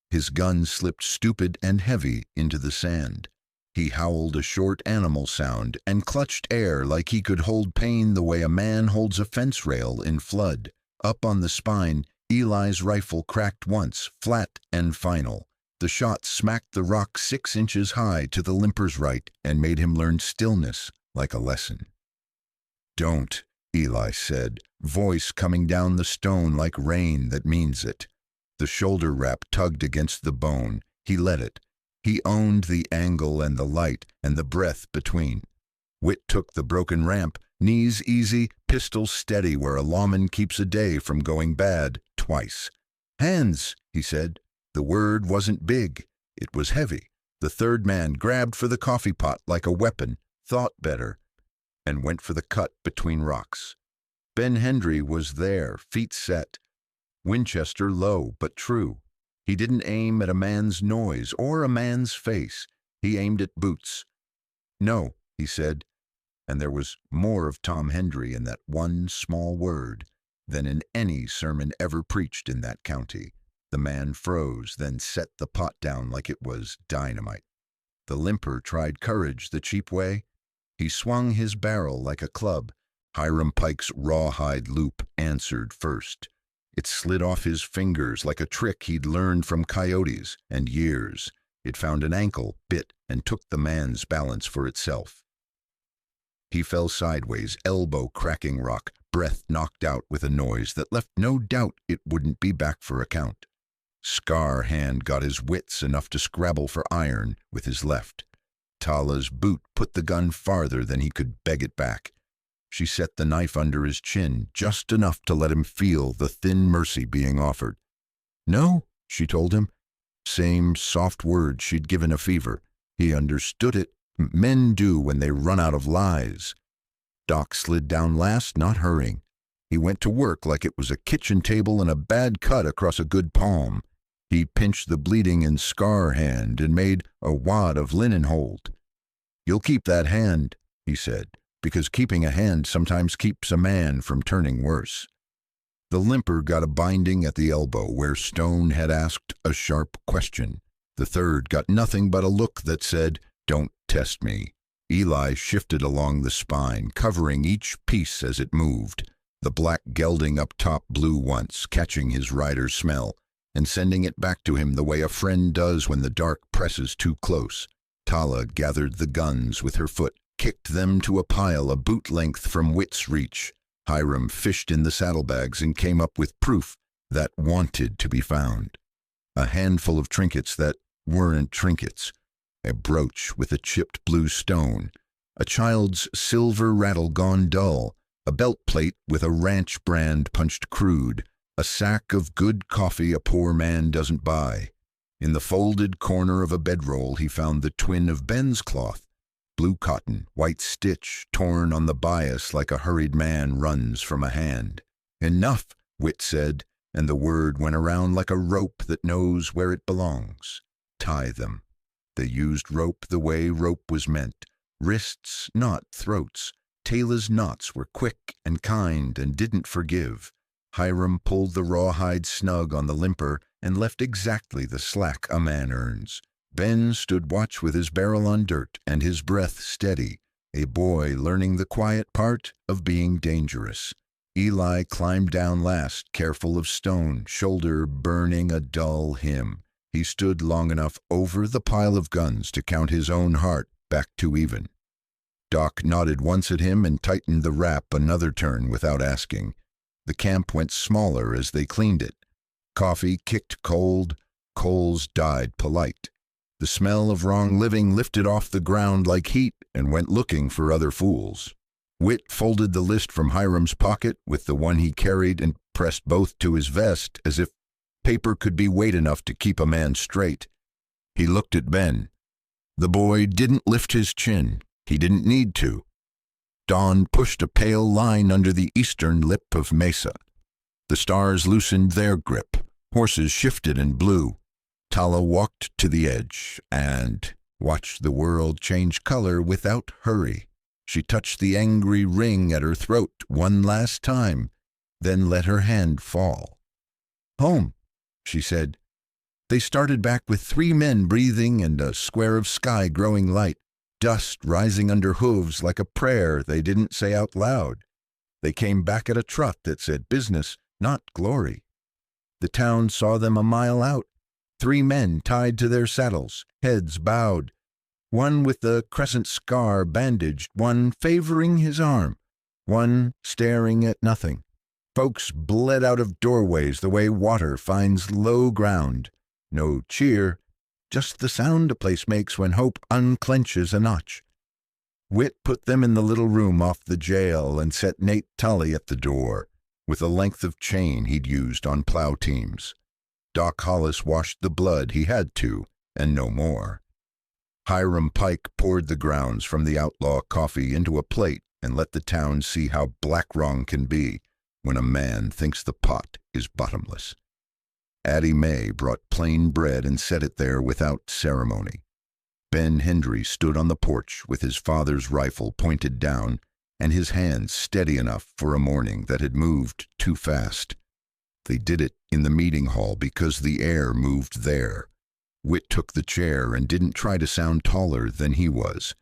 His gun slipped stupid and heavy into the sand. He howled a short animal sound and clutched air like he could hold pain the way a man holds a fence rail in flood. Up on the spine, Eli's rifle cracked once, flat and final. The shot smacked the rock 6 inches high to the limper's right and made him learn stillness like a lesson. "Don't," Eli said, voice coming down the stone like rain that means it. The shoulder wrap tugged against the bone. He let it. He owned the angle and the light and the breath between. Wit took the broken ramp, knees easy, pistol steady where a lawman keeps a day from going bad, twice. "Hands," he said. The word wasn't big. It was heavy. The third man grabbed for the coffee pot like a weapon, thought better, and went for the cut between rocks. Ben Hendry was there, feet set. Winchester low but true. He didn't aim at a man's noise or a man's face. He aimed at boots. "No," he said, and there was more of Tom Hendry in that one small word than in any sermon ever preached in that county. The man froze, then set the pot down like it was dynamite. The limper tried courage the cheap way. He swung his barrel like a club. Hiram Pike's rawhide loop answered first. It slid off his fingers like a trick he'd learned from coyotes and years. It found an ankle, bit, and took the man's balance for itself. He fell sideways, elbow cracking rock, breath knocked out with a noise that left no doubt it wouldn't be back for a count. Scar hand got his wits enough to scrabble for iron with his left. Tala's boot put the gun farther than he could beg it back. She set the knife under his chin, just enough to let him feel the thin mercy being offered. "No," she told him. Same soft word she'd given a fever. He understood it. Men do when they run out of lies. Doc slid down last, not hurrying. He went to work like it was a kitchen table and a bad cut across a good palm. He pinched the bleeding and scar hand and made a wad of linen hold. "You'll keep that hand," he said, because keeping a hand sometimes keeps a man from turning worse. The limper got a binding at the elbow where Stone had asked a sharp question. The third got nothing but a look that said, "Don't test me." Eli shifted along the spine, covering each piece as it moved. The black gelding up top blew once, catching his rider's smell, and sending it back to him the way a friend does when the dark presses too close. Tala gathered the guns with her foot, kicked them to a pile a boot length from Whit's reach. Hiram fished in the saddlebags and came up with proof that wanted to be found. A handful of trinkets that weren't trinkets. A brooch with a chipped blue stone, a child's silver rattle gone dull, a belt plate with a ranch brand punched crude, a sack of good coffee a poor man doesn't buy. In the folded corner of a bedroll he found the twin of Ben's cloth, blue cotton, white stitch, torn on the bias like a hurried man runs from a hand. "Enough," Whit said, and the word went around like a rope that knows where it belongs. "Tie them." They used rope the way rope was meant. Wrists, not throats. Taylor's knots were quick and kind and didn't forgive. Hiram pulled the rawhide snug on the limper and left exactly the slack a man earns. Ben stood watch with his barrel on dirt and his breath steady, a boy learning the quiet part of being dangerous. Eli climbed down last, careful of Stone, shoulder burning a dull hymn. He stood long enough over the pile of guns to count his own heart back to even. Doc nodded once at him and tightened the wrap another turn without asking. The camp went smaller as they cleaned it. Coffee kicked cold, coals died polite. The smell of wrong living lifted off the ground like heat and went looking for other fools. Whit folded the list from Hiram's pocket with the one he carried and pressed both to his vest as if paper could be weight enough to keep a man straight. He looked at Ben. The boy didn't lift his chin. He didn't need to. Dawn pushed a pale line under the eastern lip of Mesa. The stars loosened their grip. Horses shifted and blew. Tala walked to the edge and watched the world change color without hurry. She touched the angry ring at her throat one last time, then let her hand fall. "Home," she said. They started back with 3 men breathing and a square of sky growing light, dust rising under hooves like a prayer they didn't say out loud. They came back at a trot that said business, not glory. The town saw them a mile out, 3 men tied to their saddles, heads bowed, one with the crescent scar bandaged, one favoring his arm, one staring at nothing. Folks bled out of doorways the way water finds low ground. No cheer, just the sound a place makes when hope unclenches a notch. Whit put them in the little room off the jail and set Nate Tully at the door, with a length of chain he'd used on plow teams. Doc Hollis washed the blood he had to, and no more. Hiram Pike poured the grounds from the outlaw coffee into a plate and let the town see how black wrong can be when a man thinks the pot is bottomless. Addie Mae brought plain bread and set it there without ceremony. Ben Hendry stood on the porch with his father's rifle pointed down and his hands steady enough for a morning that had moved too fast. They did it in the meeting hall because the air moved there. Whit took the chair and didn't try to sound taller than he was.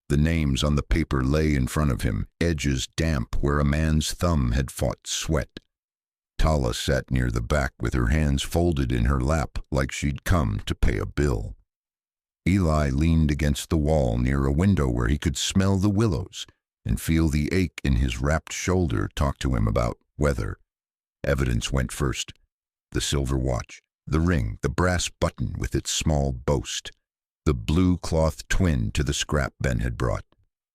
The names on the paper lay in front of him, edges damp where a man's thumb had fought sweat. Tala sat near the back with her hands folded in her lap like she'd come to pay a bill. Eli leaned against the wall near a window where he could smell the willows and feel the ache in his wrapped shoulder talk to him about weather. Evidence went first. The silver watch, the ring, the brass button with its small boast. the blue cloth twin to the scrap Ben had brought,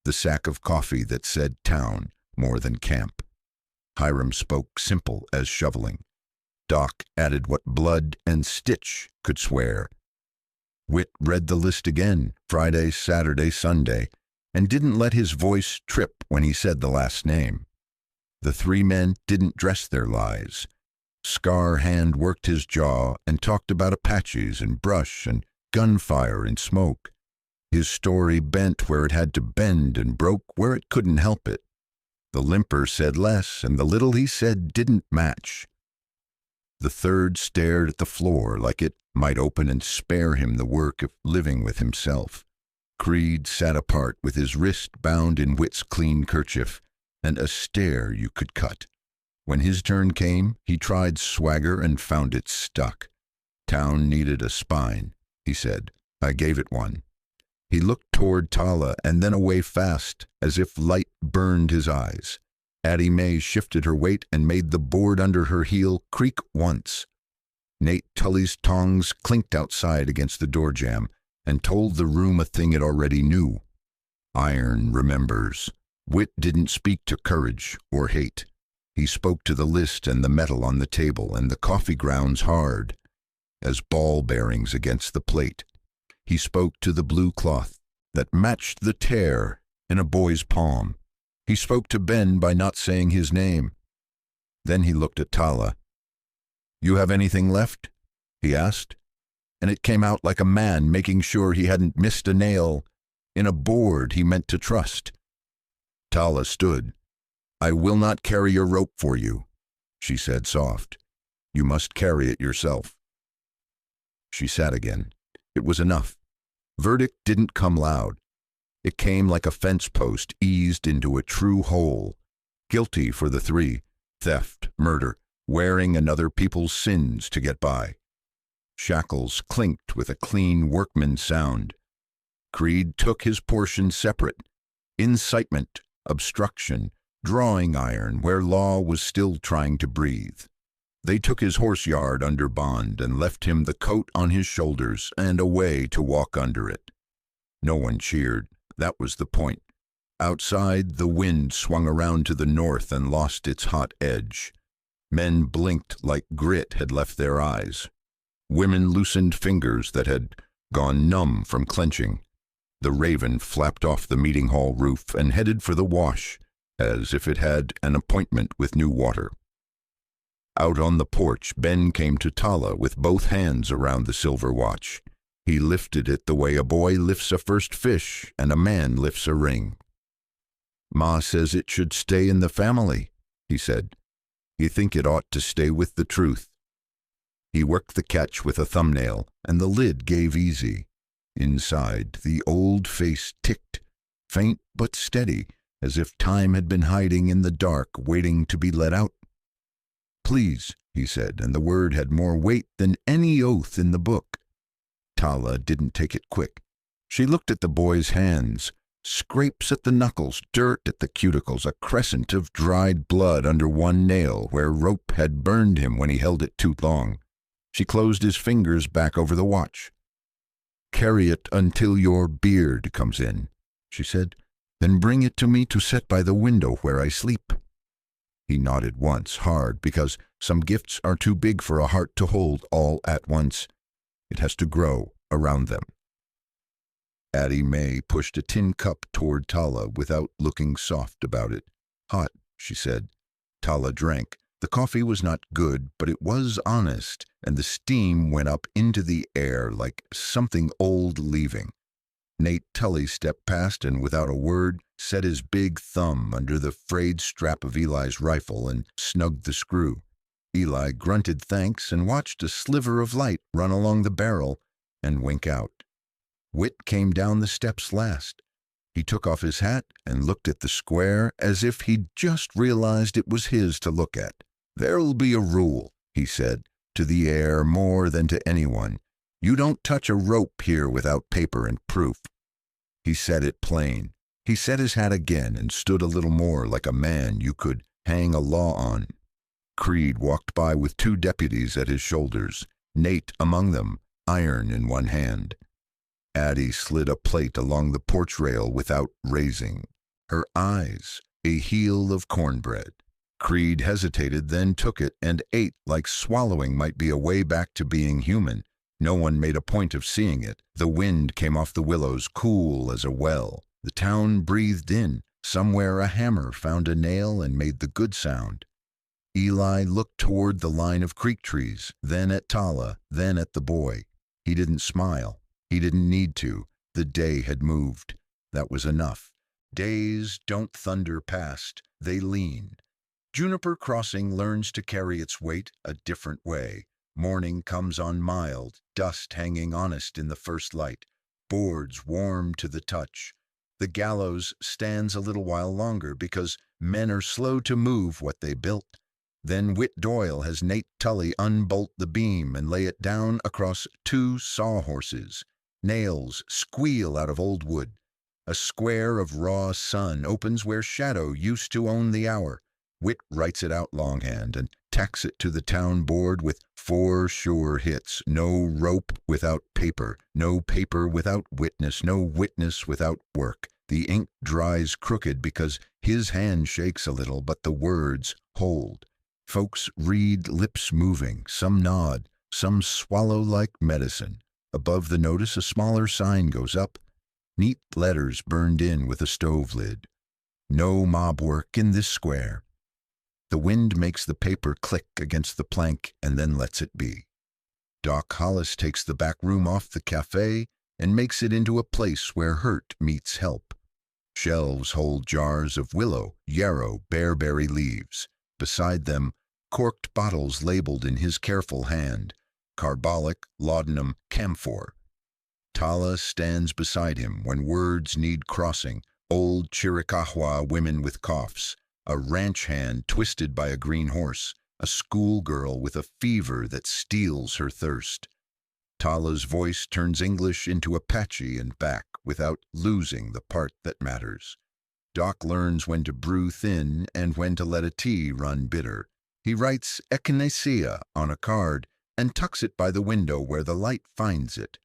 the sack of coffee that said town more than camp. Hiram spoke simple as shoveling. Doc added what blood and Stitch could swear. Whit read the list again, Friday, Saturday, Sunday, and didn't let his voice trip when he said the last name. The three men didn't dress their lies. Scar Hand worked his jaw and talked about Apaches and brush and gunfire and smoke. His story bent where it had to bend and broke where it couldn't help it. The limper said less, and the little he said didn't match. The third stared at the floor like it might open and spare him the work of living with himself. Creed sat apart with his wrist bound in Whit's clean kerchief, and a stare you could cut. When his turn came, he tried swagger and found it stuck. Town needed a spine, he said. I gave it one. He looked toward Tala and then away fast, as if light burned his eyes. Addie Mae shifted her weight and made the board under her heel creak once. Nate Tully's tongs clinked outside against the door jamb and told the room a thing it already knew. Iron remembers. Whit didn't speak to courage or hate. He spoke to the list and the metal on the table and the coffee grounds hard as ball bearings against the plate. He spoke to the blue cloth that matched the tear in a boy's palm. He spoke to Ben by not saying his name. Then he looked at Tala. You have anything left? He asked, and it came out like a man making sure he hadn't missed a nail in a board he meant to trust. Tala stood. I will not carry your rope for you, she said soft. You must carry it yourself. She sat again. It was enough. Verdict didn't come loud. It came like a fence post eased into a true hole. Guilty for the three. Theft, murder, wearing another people's sins to get by. Shackles clinked with a clean workman's sound. Creed took his portion separate. Incitement, obstruction, drawing iron where law was still trying to breathe. They took his horse yard under bond and left him the coat on his shoulders and a way to walk under it. No one cheered. That was the point. Outside, the wind swung around to the north and lost its hot edge. Men blinked like grit had left their eyes. Women loosened fingers that had gone numb from clenching. The Raven flapped off the meeting hall roof and headed for the wash, as if it had an appointment with new water. Out on the porch, Ben came to Tala with both hands around the silver watch. He lifted it the way a boy lifts a first fish and a man lifts a ring. Ma says it should stay in the family, he said. You think it ought to stay with the truth. He worked the catch with a thumbnail, and the lid gave easy. Inside, the old face ticked, faint but steady, as if time had been hiding in the dark, waiting to be let out. Please, he said, and the word had more weight than any oath in the book. Tala didn't take it quick. She looked at the boy's hands, scrapes at the knuckles, dirt at the cuticles, a crescent of dried blood under one nail where rope had burned him when he held it too long. She closed his fingers back over the watch. Carry it until your beard comes in, she said. Then bring it to me to set by the window where I sleep. He nodded once, hard, because some gifts are too big for a heart to hold all at once. It has to grow around them. Addie Mae pushed a tin cup toward Tala without looking soft about it. Hot, she said. Tala drank. The coffee was not good, but it was honest, and the steam went up into the air like something old leaving. Nate Tully stepped past and, without a word, set his big thumb under the frayed strap of Eli's rifle and snugged the screw. Eli grunted thanks and watched a sliver of light run along the barrel and wink out. Whit came down the steps last. He took off his hat and looked at the square as if he'd just realized it was his to look at. There'll be a rule, he said, to the air more than to anyone. You don't touch a rope here without paper and proof. He said it plain. He set his hat again and stood a little more like a man you could hang a law on. Creed walked by with 2 deputies at his shoulders, Nate among them, iron in one hand. Addie slid a plate along the porch rail without raising. Her eyes, a heel of cornbread. Creed hesitated, then took it and ate like swallowing might be a way back to being human. No one made a point of seeing it. The wind came off the willows, cool as a well. The town breathed in. Somewhere a hammer found a nail and made the good sound. Eli looked toward the line of creek trees, then at Tala, then at the boy. He didn't smile. He didn't need to. The day had moved. That was enough. Days don't thunder past. They lean. Juniper Crossing learns to carry its weight a different way. Morning comes on mild, dust hanging honest in the first light, boards warm to the touch. The gallows stands a little while longer because men are slow to move what they built. Then Whit Doyle has Nate Tully unbolt the beam and lay it down across 2 sawhorses. Nails squeal out of old wood. A square of raw sun opens where shadow used to own the hour. Whit writes it out longhand and tacks it to the town board with 4 sure hits. No rope without paper, no paper without witness, no witness without work. The ink dries crooked because his hand shakes a little, but the words hold. Folks read, lips moving, some nod, some swallow like medicine. Above the notice a smaller sign goes up. Neat letters burned in with a stove lid. No mob work in this square. The wind makes the paper click against the plank and then lets it be. Doc Hollis takes the back room off the cafe and makes it into a place where hurt meets help. Shelves hold jars of willow, yarrow, bearberry leaves. Beside them, corked bottles labeled in his careful hand, carbolic, laudanum, camphor. Tala stands beside him when words need crossing, old Chiricahua women with coughs, a ranch hand twisted by a green horse, a schoolgirl with a fever that steals her thirst. Tala's voice turns English into Apache and back without losing the part that matters. Doc learns when to brew thin and when to let a tea run bitter. He writes echinacea on a card and tucks it by the window where the light finds it.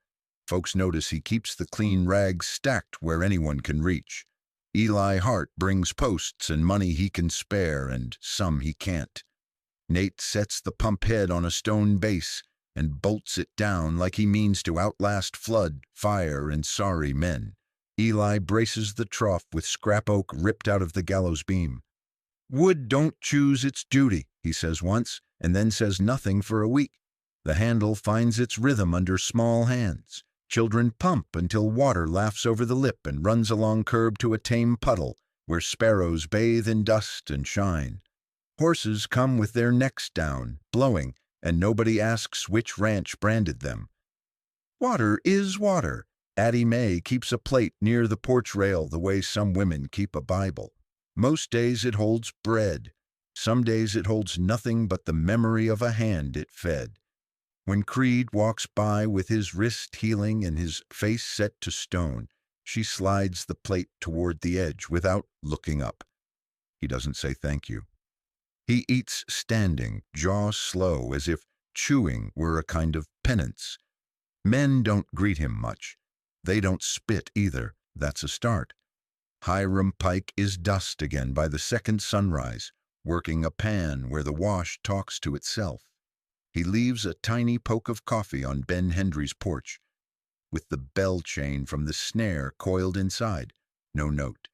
Folks notice he keeps the clean rags stacked where anyone can reach. Eli Hart brings posts and money he can spare and some he can't. Nate sets the pump head on a stone base and bolts it down like he means to outlast flood, fire, and sorry men. Eli braces the trough with scrap oak ripped out of the gallows beam. Wood don't choose its duty, he says once, and then says nothing for a week. The handle finds its rhythm under small hands. Children pump until water laughs over the lip and runs along curb to a tame puddle where sparrows bathe in dust and shine. Horses come with their necks down, blowing, and nobody asks which ranch branded them. Water is water. Addie Mae keeps a plate near the porch rail the way some women keep a Bible. Most days it holds bread. Some days it holds nothing but the memory of a hand it fed. When Creed walks by with his wrist healing and his face set to stone, she slides the plate toward the edge without looking up. He doesn't say thank you. He eats standing, jaw slow, as if chewing were a kind of penance. Men don't greet him much. They don't spit either. That's a start. Hiram Pike is dust again by the second sunrise, working a pan where the wash talks to itself. He leaves a tiny poke of coffee on Ben Hendry's porch, with the bell chain from the snare coiled inside. No note.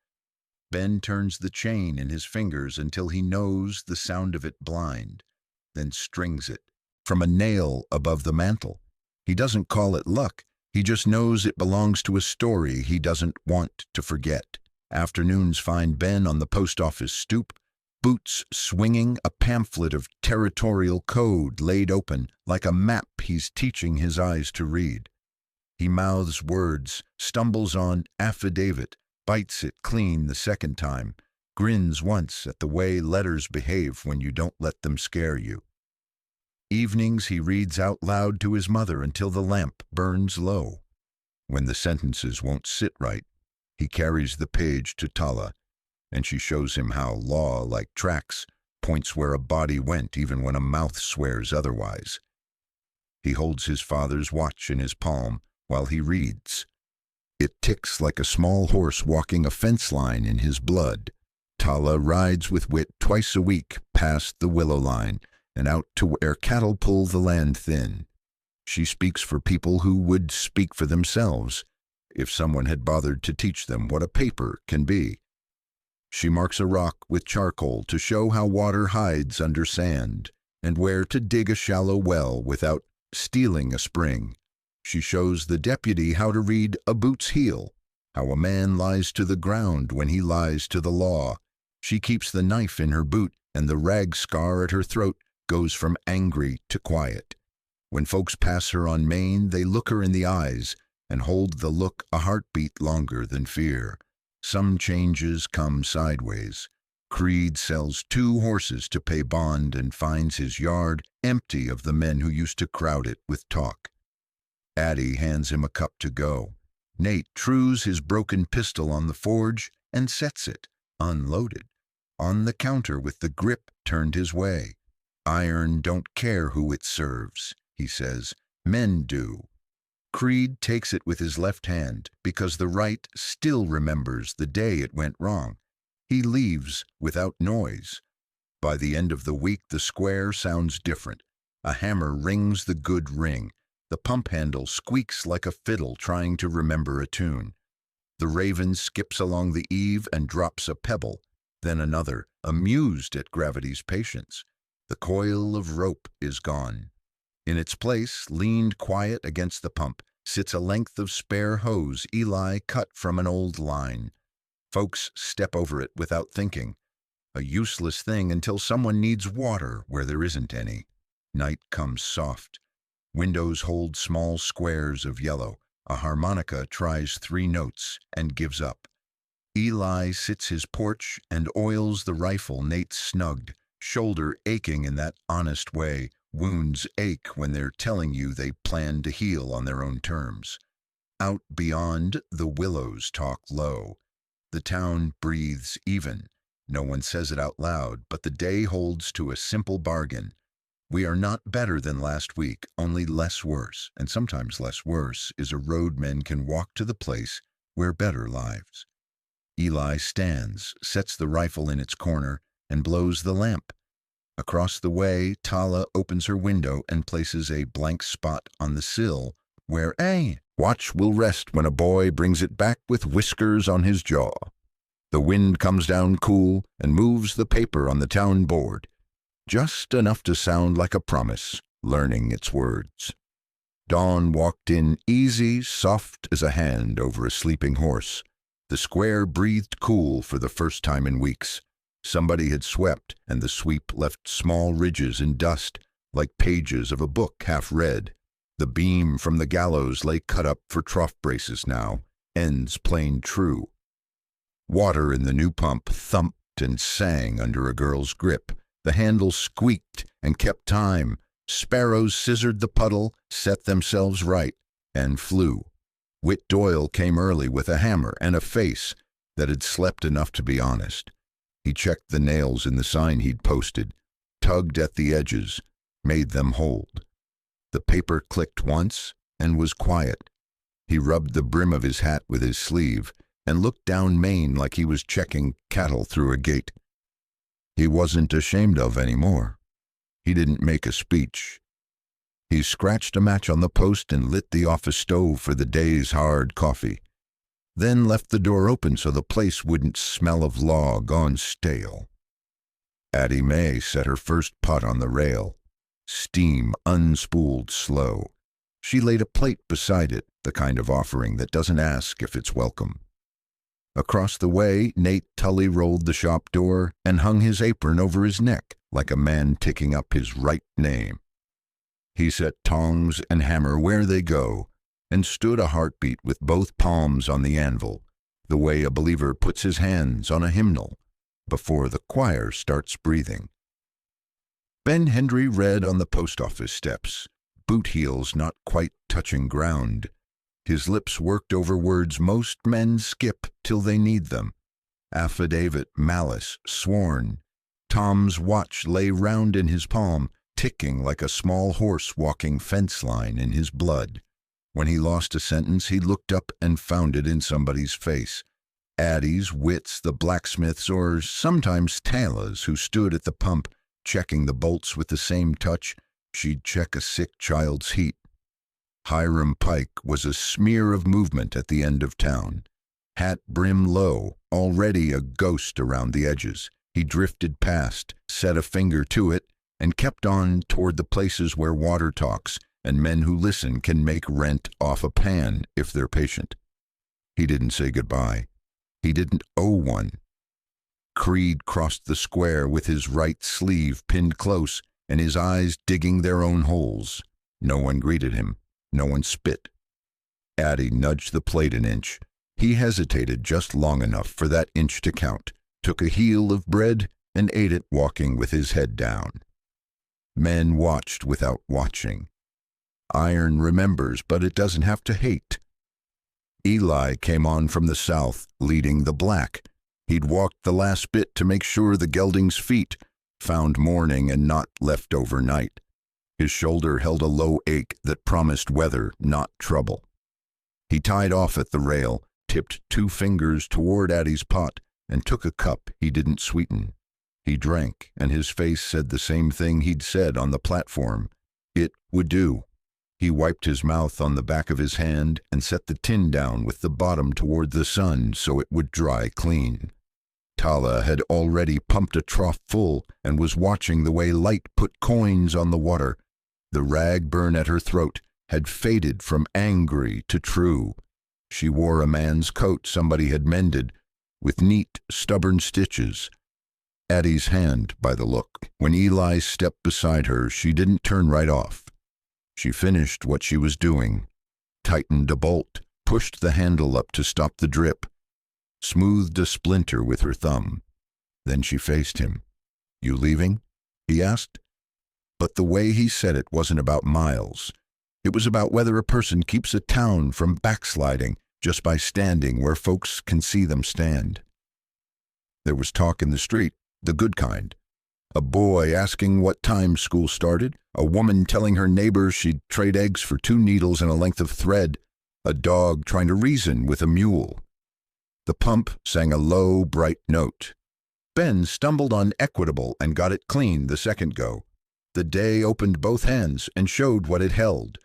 Ben turns the chain in his fingers until he knows the sound of it blind, then strings it from a nail above the mantel. He doesn't call it luck. He just knows it belongs to a story he doesn't want to forget. Afternoons find Ben on the post office stoop, boots swinging, a pamphlet of territorial code laid open like a map he's teaching his eyes to read. He mouths words, stumbles on affidavit, bites it clean the second time, grins once at the way letters behave when you don't let them scare you. Evenings he reads out loud to his mother until the lamp burns low. When the sentences won't sit right, he carries the page to Tala, and she shows him how law, like tracks, points where a body went even when a mouth swears otherwise. He holds his father's watch in his palm while he reads. It ticks like a small horse walking a fence line in his blood. Tala rides with wit twice a week past the willow line and out to where cattle pull the land thin. She speaks for people who would speak for themselves if someone had bothered to teach them what a paper can be. She marks a rock with charcoal to show how water hides under sand and where to dig a shallow well without stealing a spring. She shows the deputy how to read a boot's heel, how a man lies to the ground when he lies to the law. She keeps the knife in her boot, and the rag scar at her throat goes from angry to quiet. When folks pass her on Main, they look her in the eyes and hold the look a heartbeat longer than fear. Some changes come sideways. Creed sells 2 horses to pay bond and finds his yard empty of the men who used to crowd it with talk. Addie hands him a cup to go. Nate trews his broken pistol on the forge and sets it, unloaded, on the counter with the grip turned his way. Iron don't care who it serves, he says. Men do. Creed takes it with his left hand because the right still remembers the day it went wrong. He leaves without noise. By the end of the week, the square sounds different. A hammer rings the good ring. The pump handle squeaks like a fiddle trying to remember a tune. The raven skips along the eave and drops a pebble, then another, amused at gravity's patience. The coil of rope is gone. In its place, leaned quiet against the pump, sits a length of spare hose Eli cut from an old line. Folks step over it without thinking. A useless thing until someone needs water where there isn't any. Night comes soft. Windows hold small squares of yellow. A harmonica tries 3 notes and gives up. Eli sits his porch and oils the rifle Nate snugged, shoulder aching in that honest way. Wounds ache when they're telling you they plan to heal on their own terms. Out beyond, the willows talk low. The town breathes even. No one says it out loud, but the day holds to a simple bargain. We are not better than last week, only less worse, and sometimes less worse is a road men can walk to the place where better lives. Eli stands, sets the rifle in its corner, and blows the lamp. Across the way, Tala opens her window and places a blank spot on the sill where a watch will rest when a boy brings it back with whiskers on his jaw. The wind comes down cool and moves the paper on the town board, just enough to sound like a promise, learning its words. Dawn walked in easy, soft as a hand over a sleeping horse. The square breathed cool for the first time in weeks. Somebody had swept, and the sweep left small ridges in dust, like pages of a book half read. The beam from the gallows lay cut up for trough braces now, ends plain true. Water in the new pump thumped and sang under a girl's grip. The handle squeaked and kept time. Sparrows scissored the puddle, set themselves right, and flew. Whit Doyle came early with a hammer and a face that had slept enough to be honest. He checked the nails in the sign he'd posted, tugged at the edges, made them hold. The paper clicked once and was quiet. He rubbed the brim of his hat with his sleeve and looked down Main like he was checking cattle through a gate. He wasn't ashamed of anymore. He didn't make a speech. He scratched a match on the post and lit the office stove for the day's hard coffee, then left the door open so the place wouldn't smell of law gone stale. Addie Mae set her first pot on the rail. Steam unspooled slow. She laid a plate beside it, the kind of offering that doesn't ask if it's welcome. Across the way, Nate Tully rolled the shop door and hung his apron over his neck like a man ticking up his right name. He set tongs and hammer where they go and stood a heartbeat with both palms on the anvil, the way a believer puts his hands on a hymnal before the choir starts breathing. Ben Hendry read on the post office steps, boot heels not quite touching ground. His lips worked over words most men skip till they need them. Affidavit, malice, sworn. Tom's watch lay round in his palm, ticking like a small horse walking fence line in his blood. When he lost a sentence, he looked up and found it in somebody's face. Addie's, Wit's, the blacksmith's, or sometimes Tala's, who stood at the pump, checking the bolts with the same touch she'd check a sick child's heat. Hiram Pike was a smear of movement at the end of town. Hat brim low, already a ghost around the edges. He drifted past, set a finger to it, and kept on toward the places where water talks, and men who listen can make rent off a pan if they're patient. He didn't say goodbye. He didn't owe one. Creed crossed the square with his right sleeve pinned close and his eyes digging their own holes. No one greeted him. No one spit. Addie nudged the plate an inch. He hesitated just long enough for that inch to count, took a heel of bread, and ate it walking with his head down. Men watched without watching. Iron remembers, but it doesn't have to hate. Eli came on from the south, leading the black. He'd walked the last bit to make sure the gelding's feet found morning and not left overnight. His shoulder held a low ache that promised weather, not trouble. He tied off at the rail, tipped 2 fingers toward Addie's pot, and took a cup he didn't sweeten. He drank, and his face said the same thing he'd said on the platform. It would do. He wiped his mouth on the back of his hand and set the tin down with the bottom toward the sun so it would dry clean. Tala had already pumped a trough full and was watching the way light put coins on the water. The rag burn at her throat had faded from angry to true. She wore a man's coat somebody had mended, with neat, stubborn stitches. Addie's hand, by the look. When Eli stepped beside her, she didn't turn right off. She finished what she was doing, tightened a bolt, pushed the handle up to stop the drip, smoothed a splinter with her thumb. Then she faced him. "You leaving?" he asked. But the way he said it wasn't about miles. It was about whether a person keeps a town from backsliding just by standing where folks can see them stand. There was talk in the street, the good kind. A boy asking what time school started, a woman telling her neighbor she'd trade eggs for 2 needles and a length of thread, a dog trying to reason with a mule. The pump sang a low, bright note. Ben stumbled on equitable and got it clean the second go. The day opened both hands and showed what it held.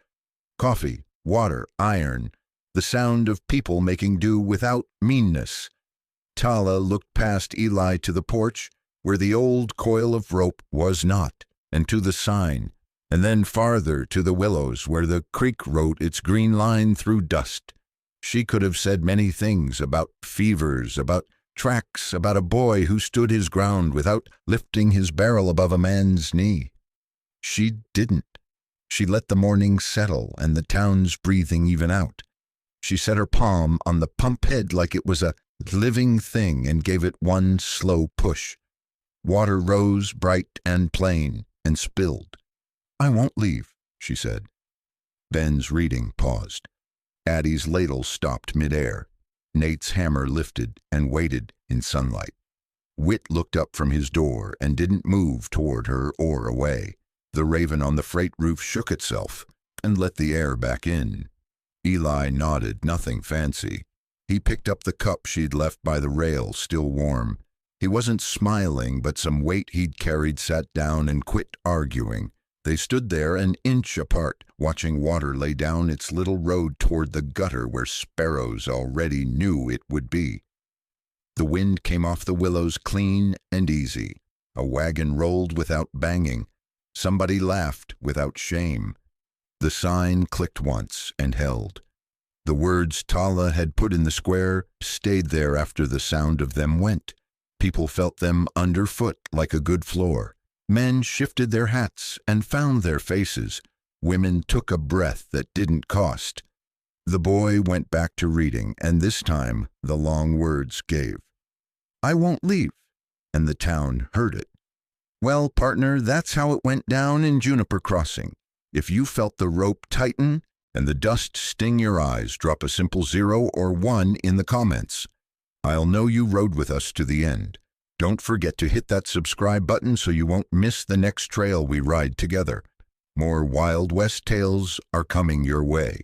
Coffee, water, iron, the sound of people making do without meanness. Tala looked past Eli to the porch, where the old coil of rope was not, and to the sign, and then farther to the willows where the creek wrote its green line through dust. She could have said many things about fevers, about tracks, about a boy who stood his ground without lifting his barrel above a man's knee. She didn't. She let the morning settle and the town's breathing even out. She set her palm on the pump head like it was a living thing and gave it one slow push. Water rose bright and plain and spilled. "I won't leave," she said. Ben's reading paused. Addie's ladle stopped midair. Nate's hammer lifted and waited in sunlight. Whit looked up from his door and didn't move toward her or away. The raven on the freight roof shook itself and let the air back in. Eli nodded, nothing fancy. He picked up the cup she'd left by the rail, still warm. He wasn't smiling, but some weight he'd carried sat down and quit arguing. They stood there an inch apart, watching water lay down its little road toward the gutter where sparrows already knew it would be. The wind came off the willows clean and easy. A wagon rolled without banging. Somebody laughed without shame. The sign clicked once and held. The words Tala had put in the square stayed there after the sound of them went. People felt them underfoot like a good floor. Men shifted their hats and found their faces. Women took a breath that didn't cost. The boy went back to reading, and this time the long words gave. "I won't leave," and the town heard it. Well, partner, that's how it went down in Juniper Crossing. If you felt the rope tighten and the dust sting your eyes, drop a simple 0 or 1 in the comments. I'll know you rode with us to the end. Don't forget to hit that subscribe button so you won't miss the next trail we ride together. More Wild West tales are coming your way.